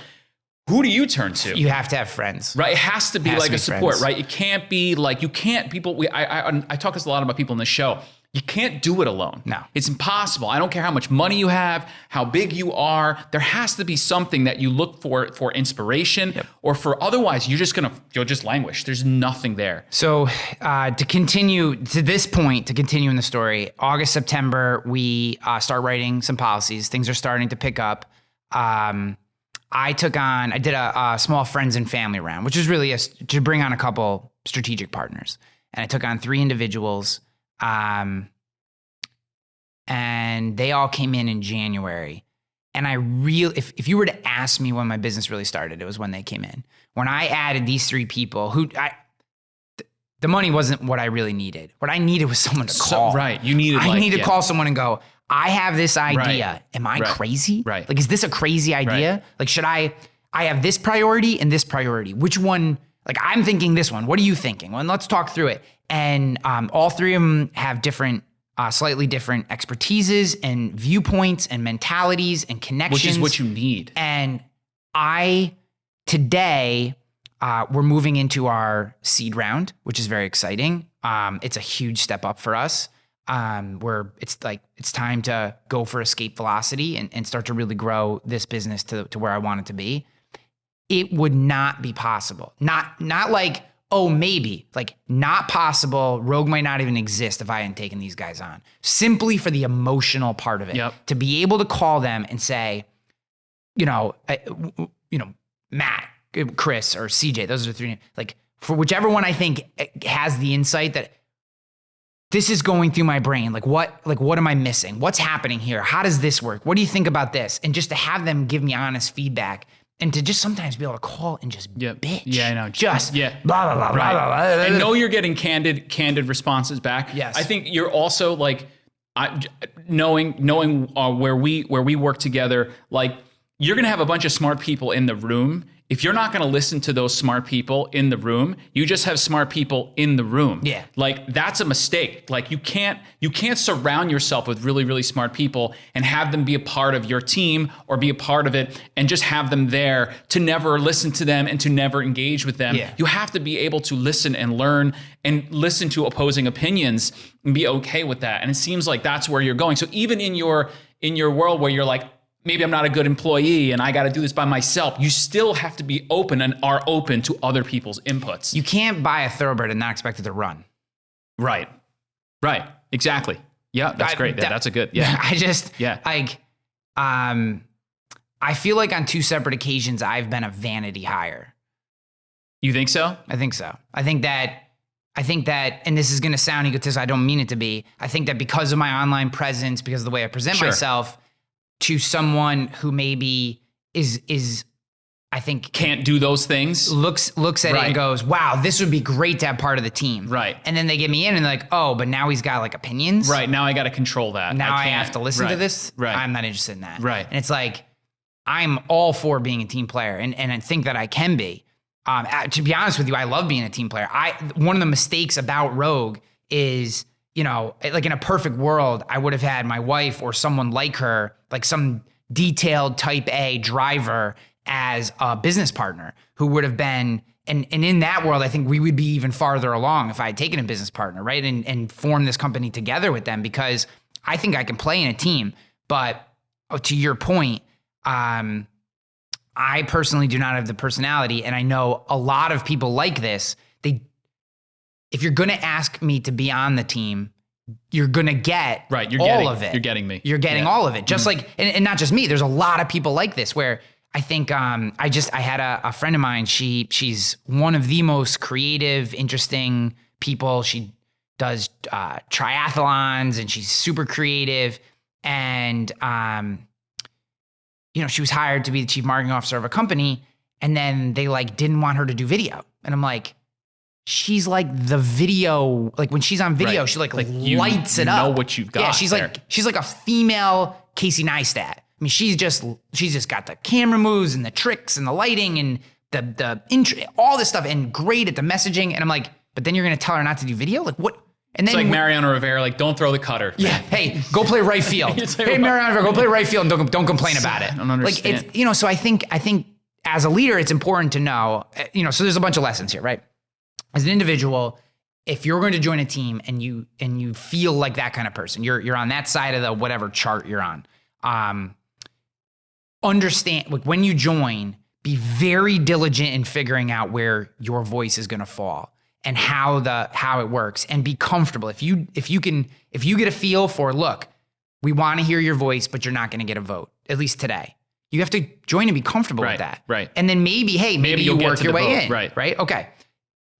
Who do you turn to? You have to have friends. Right? It has to be like a support, friends. right? It can't be like, I talk this a lot about people in the show. You can't do it alone. No. It's impossible. I don't care how much money you have, how big you are. There has to be something that you look for inspiration or for otherwise you'll just languish. There's nothing there. So to continue to this point, to continue in the story, August, September, we start writing some policies. Things are starting to pick up. I did a small friends and family round, which is really to bring on a couple strategic partners. And I took on 3 individuals. And they all came in January. And if you were to ask me when my business really started, it was when they came in. When I added these 3 people the the money wasn't what I really needed. What I needed was someone to call. Right. You needed I need to call someone and go, I have this idea. Right. Am I crazy? Right. Like, is this a crazy idea? Right. Like, should I have this priority and this priority. Which one? Like, I'm thinking this one. What are you thinking? Well, let's talk through it. And all three of them have different, slightly different expertises and viewpoints and mentalities and connections. Which is what you need. And today, we're moving into our seed round, which is very exciting. It's a huge step up for us. It's time to go for escape velocity and start to really grow this business to where I want it to be. It would not be possible. Not like, oh, maybe, like, not possible. Rogue might not even exist if I hadn't taken these guys on. Simply for the emotional part of it. Yep. To be able to call them and say, Matt, Chris, or CJ, those are the three names. Like, for whichever one I think has the insight that this is going through my brain. Like, what am I missing? What's happening here? How does this work? What do you think about this? And just to have them give me honest feedback. And to just sometimes be able to call and just bitch. Yeah, I know. Just blah, blah, blah, right. blah, blah, blah. And know you're getting candid responses back. Yes. I think you're also like, knowing where we work together, like, you're going to have a bunch of smart people in the room. If you're not going to listen to those smart people in the room, you just have smart people in the room. Yeah. Like, that's a mistake. Like, you can't surround yourself with really, really smart people and have them be a part of your team or be a part of it and just have them there to never listen to them and to never engage with them. Yeah. You have to be able to listen and learn and listen to opposing opinions and be okay with that. And it seems like that's where you're going. So even in your world where you're like, maybe I'm not a good employee and I got to do this by myself, you still have to be open and are open to other people's inputs. You can't buy a thoroughbid and not expect it to run. Right. Exactly. Yeah, that's great. That's a good, yeah. I feel like on two separate occasions, I've been a vanity hire. You think so? I think so. I think that, and this is going to sound egotistical, I don't mean it to be. I think that because of my online presence, because of the way I present myself, to someone who maybe is I think can't do those things, looks at it and goes, wow, this would be great to have part of the team. Right. And then they get me in and they're like, oh, but now he's got like opinions. Right. Now I got to control that. Now I have to listen to this. Right. I'm not interested in that. Right. And it's like, I'm all for being a team player and I think that I can be. To be honest with you, I love being a team player. One of the mistakes about Rogue is, like, in a perfect world, I would have had my wife or someone like her, like some detailed type A driver as a business partner who would have been, and in that world, I think we would be even farther along if I had taken a business partner, right? And formed this company together with them, because I think I can play in a team. But to your point, I personally do not have the personality, and I know a lot of people like this. If you're going to ask me to be on the team, you're going to get all of it. You're getting me. You're getting all of it. Just like, and not just me, there's a lot of people like this where I think I had a friend of mine. She's one of the most creative, interesting people. She does triathlons and she's super creative. And, she was hired to be the chief marketing officer of a company. And then they didn't want her to do video. And I'm like, she's like the video, like when she's on video, she lights it up. You know what you've got. Yeah, she's like a female Casey Neistat. I mean, she's just got the camera moves and the tricks and the lighting and the intro, all this stuff, and great at the messaging. And I'm like, but then you're gonna tell her not to do video? Like what? And then it's like Mariano Rivera, like, don't throw the cutter. Yeah, hey, go play right field. Hey, Mariano Rivera, go play right field and don't complain about it. I don't understand. Like it's, so I think as a leader, it's important to know, so there's a bunch of lessons here, right? As an individual, if you're going to join a team and you feel like that kind of person, you're on that side of the whatever chart you're on. Understand, like, when you join, be very diligent in figuring out where your voice is going to fall and how it works, and be comfortable. If you get a feel for, look, we want to hear your voice, but you're not going to get a vote, at least today. You have to join and be comfortable with that. Right. And then maybe you work your way in. Right. Okay.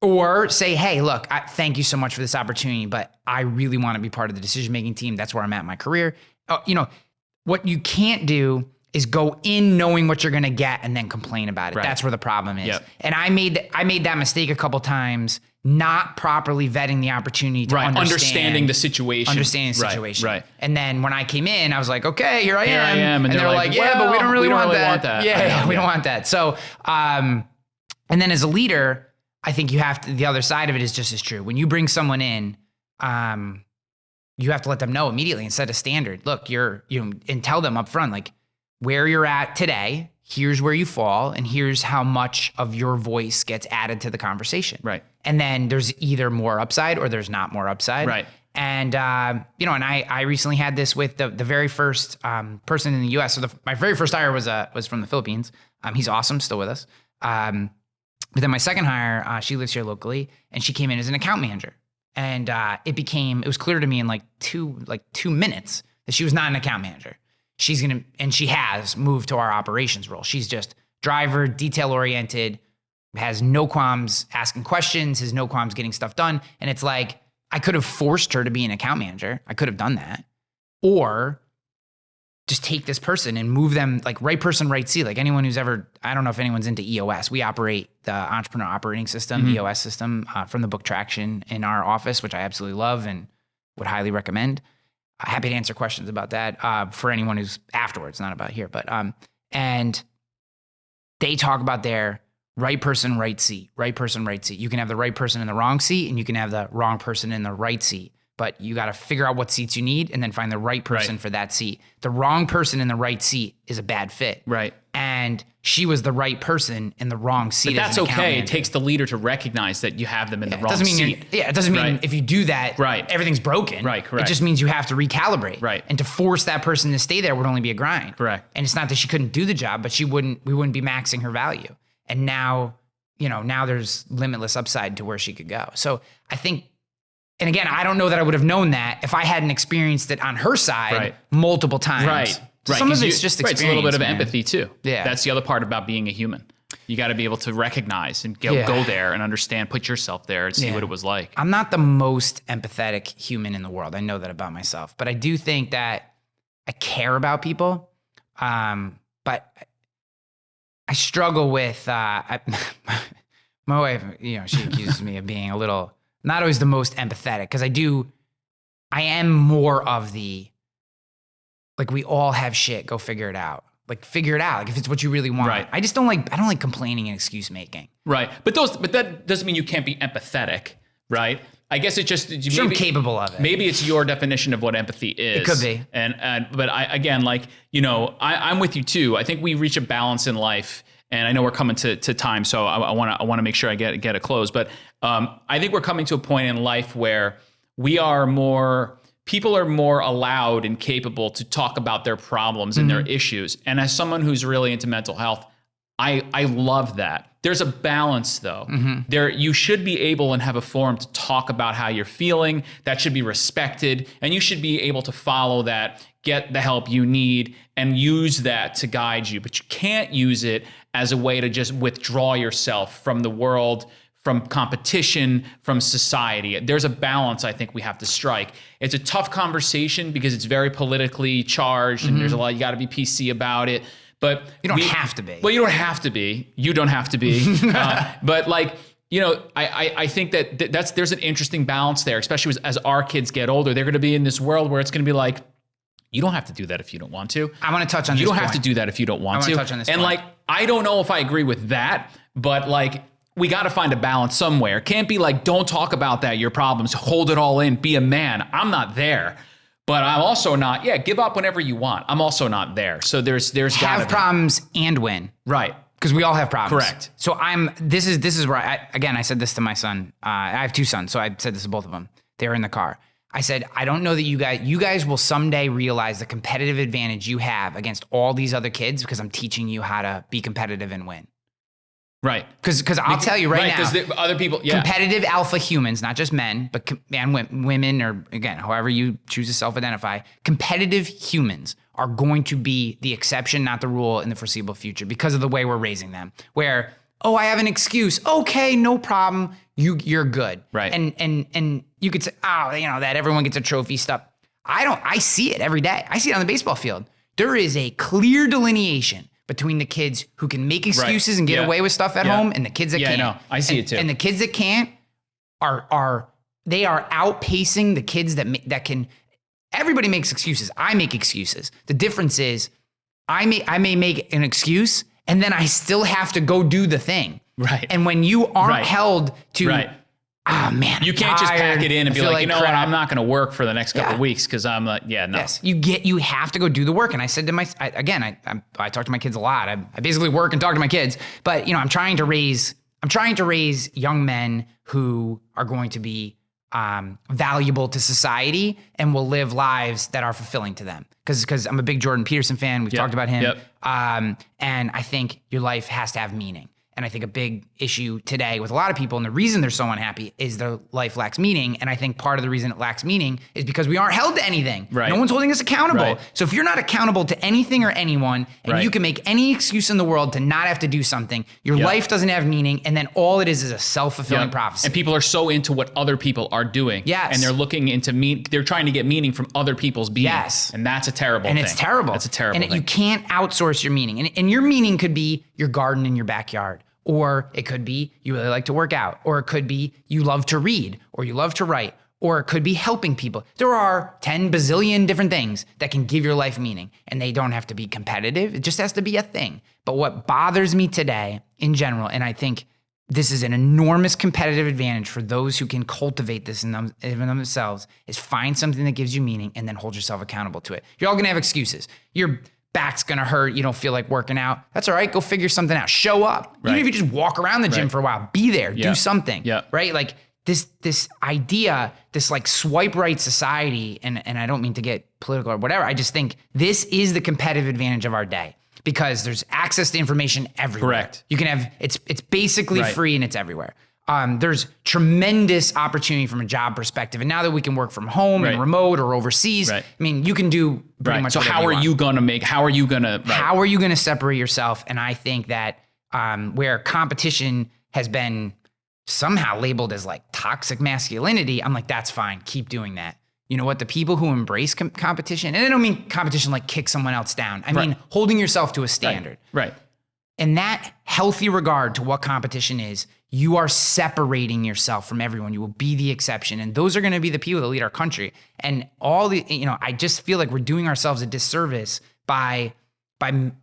Or say, hey, look, thank you so much for this opportunity, but I really want to be part of the decision-making team. That's where I'm at in my career. What you can't do is go in knowing what you're going to get and then complain about it. Right. That's where the problem is. Yep. And I made that mistake a couple times not properly vetting the opportunity to understanding the situation. Right. And then when I came in, I was like, okay, here I am. And they're like, yeah, but we don't really want that. Yeah, we don't want that. So, and then as a leader, I think you have to, the other side of it is just as true. When you bring someone in, you have to let them know immediately and set a standard. Look, and tell them up front, like where you're at today, here's where you fall, and here's how much of your voice gets added to the conversation. Right. And then there's either more upside or there's not more upside. Right. And, and I recently had this with the very first person in the US. So my very first hire was from the Philippines. He's awesome, still with us. But then my second hire, she lives here locally, and she came in as an account manager. And it was clear to me in like 2 minutes that she was not an account manager. She has moved to our operations role. She's just driver, detail oriented, has no qualms asking questions, has no qualms getting stuff done. And it's like, I could have forced her to be an account manager. I could have done that. Or just take this person and move them like right person, right seat. Like anyone who's ever, I don't know if anyone's into EOS. We operate the Entrepreneur Operating System, EOS system, from the book Traction in our office, which I absolutely love and would highly recommend. Happy to answer questions about that for anyone who's afterwards, not about here. But and they talk about their right person, right seat, right person, right seat. You can have the right person in the wrong seat, and you can have the wrong person in the right seat. But you got to figure out what seats you need and then find the right person for that seat. The wrong person in the right seat is a bad fit. Right. And she was the right person in the wrong seat. But that's okay. It takes the leader to recognize that you have them in the wrong seat. It doesn't mean if you do that, everything's broken. Right, correct. It just means you have to recalibrate. Right. And to force that person to stay there would only be a grind. Correct. And it's not that she couldn't do the job, but we wouldn't be maxing her value. And now there's limitless upside to where she could go. So I think, and again, I don't know that I would have known that if I hadn't experienced it on her side multiple times. Right. So some of it's just experience. It's a little bit of empathy too. Yeah. That's the other part about being a human. You got to be able to recognize and go there and understand, put yourself there and see what it was like. I'm not the most empathetic human in the world. I know that about myself, but I do think that I care about people. But I struggle with, my wife, she accuses me of being a little, not always the most empathetic, because I am more of the, like, we all have shit, go figure it out. Like, figure it out. Like, if it's what you really want. Right. I don't like complaining and excuse making. Right. But that doesn't mean you can't be empathetic, right? I guess it just, maybe I'm capable of it. Maybe it's your definition of what empathy is. It could be. But I'm with you too. I think we reach a balance in life. And I know we're coming to time, so I want to make sure I get a close. But I think we're coming to a point in life where people are more allowed and capable to talk about their problems and their issues. And as someone who's really into mental health, I love that. There's a balance though. You should be able and have a forum to talk about how you're feeling. That should be respected, and you should be able to follow that, get the help you need, and use that to guide you. But you can't use it as a way to just withdraw yourself from the world, from competition, from society. There's a balance I think we have to strike. It's a tough conversation because it's very politically charged, and there's a lot, you got to be PC about it. But you don't have to be. Well, you don't have to be. You don't have to be. But I think that there's an interesting balance there, especially as our kids get older. They're going to be in this world where it's going to be like, you don't have to do that if you don't want to. I want to touch on this You don't point. have to do that if you don't want to. I want to touch on this point. I don't know if I agree with that, but we got to find a balance somewhere. It can't be like, don't talk about that, your problems, hold it all in, be a man. I'm not there. But I'm also not, give up whenever you want. I'm also not there. So there's have problems and win. Right. Because we all have problems. Correct. So this is where I said this to my son. I have 2 sons, so I said this to both of them. They were in the car. I said, I don't know that you guys will someday realize the competitive advantage you have against all these other kids because I'm teaching you how to be competitive and win. Right. Because I'll tell you right now. Because the other people, competitive alpha humans, not just men, but women, or again, however you choose to self-identify, competitive humans are going to be the exception, not the rule in the foreseeable future because of the way we're raising them. Where, I have an excuse. Okay, no problem. You're good. Right. And you could say, that everyone gets a trophy stuff. I see it every day. I see it on the baseball field. There is a clear delineation between the kids who can make excuses and get away with stuff at home and the kids that can't. I know. I see it too. And the kids that can't, they are outpacing the kids that can. Everybody makes excuses. I make excuses. The difference is I may make an excuse and then I still have to go do the thing. Right. And when you aren't held to, oh man, you can't just pack it in and be like, you know what, I'm not going to work for the next couple of weeks because I'm like, no. Yes, you have to go do the work. And I said to I talk to my kids a lot. I basically work and talk to my kids, but I'm trying to raise young men who are going to be valuable to society and will live lives that are fulfilling to them. Because I'm a big Jordan Peterson fan. We've talked about him. And I think your life has to have meaning. And I think a big issue today with a lot of people, and the reason they're so unhappy is their life lacks meaning. And I think part of the reason it lacks meaning is because we aren't held to anything. Right. No one's holding us accountable. Right. So if you're not accountable to anything or anyone, and you can make any excuse in the world to not have to do something, your life doesn't have meaning. And then all it is a self-fulfilling prophecy. And people are so into what other people are doing. Yes. And they're looking into they're trying to get meaning from other people's being. Yes. And that's a terrible thing. And it's terrible. That's a terrible thing. And you can't outsource your meaning. And your meaning could be your garden in your backyard. Or it could be you really like to work out. Or it could be you love to read. Or you love to write. Or it could be helping people. There are 10 bazillion different things that can give your life meaning. And they don't have to be competitive. It just has to be a thing. But what bothers me today in general, and I think this is an enormous competitive advantage for those who can cultivate this in themselves, is find something that gives you meaning and then hold yourself accountable to it. You're all going to have excuses. Your back's going to hurt. You don't feel like working out. That's all right. Go figure something out. Show up. Even if you just walk around the gym for a while, be there, do something, right? Like this idea, this like swipe right society, and I don't mean to get political or whatever. I just think this is the competitive advantage of our day because there's access to information everywhere. Correct. You can have, it's basically free and it's everywhere. There's tremendous opportunity from a job perspective. And now that we can work from home and remote or overseas, I mean, you can do pretty much so whatever how are you going to separate yourself? And I think that where competition has been somehow labeled as like toxic masculinity, I'm like, that's fine. Keep doing that. You know what? The people who embrace competition, and I don't mean competition like kick someone else down. I mean, holding yourself to a standard. Right. In that healthy regard to what competition is, you are separating yourself from everyone. You will be the exception. And those are going to be the people that lead our country. And I just feel like we're doing ourselves a disservice by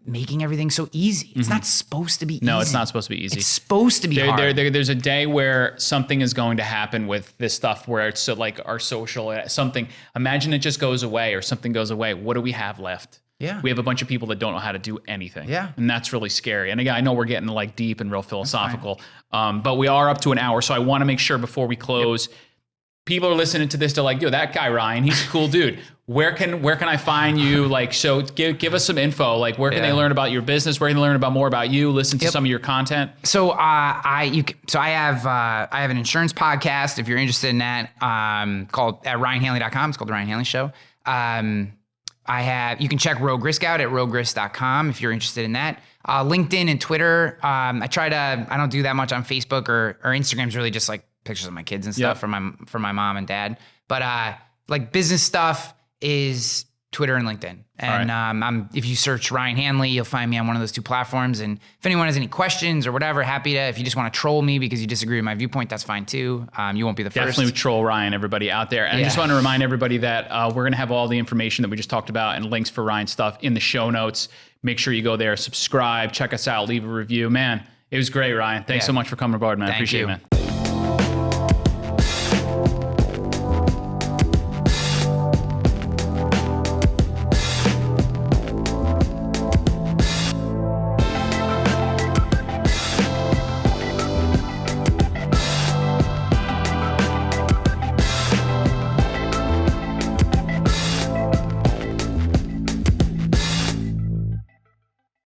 making everything so easy. It's not supposed to be easy. No, it's not supposed to be easy. It's supposed to be hard. There's a day where something is going to happen with this stuff where it's like our social, something, imagine it just goes away or something goes away. What do we have left? Yeah. We have a bunch of people that don't know how to do anything. Yeah. And that's really scary. And again, I know we're getting like deep and real philosophical, but we are up to an hour. So I want to make sure before we close, people are listening to this. They're like, yo, that guy, Ryan, he's a cool dude. Where can I find you? Like, so give us some info. Like, where can they learn about your business? Where can they learn about more about you? Listen to some of your content. So I have an insurance podcast. If you're interested in that, called at RyanHanley.com. It's called The Ryan Hanley Show. You can check Rogue Risk out at roguerisk.com if you're interested in that. LinkedIn and Twitter. I don't do that much on Facebook or Instagram's really just like pictures of my kids and stuff from my mom and dad. But like business stuff is Twitter and LinkedIn. And if you search Ryan Hanley, you'll find me on one of those two platforms. And if anyone has any questions or whatever, happy to. If you just want to troll me because you disagree with my viewpoint, that's fine too. You won't be the first. Definitely troll Ryan, everybody out there. And I just want to remind everybody that we're going to have all the information that we just talked about and links for Ryan's stuff in the show notes. Make sure you go there, subscribe, check us out, leave a review. Man, it was great, Ryan. Thanks so much for coming aboard, man. I appreciate it, man.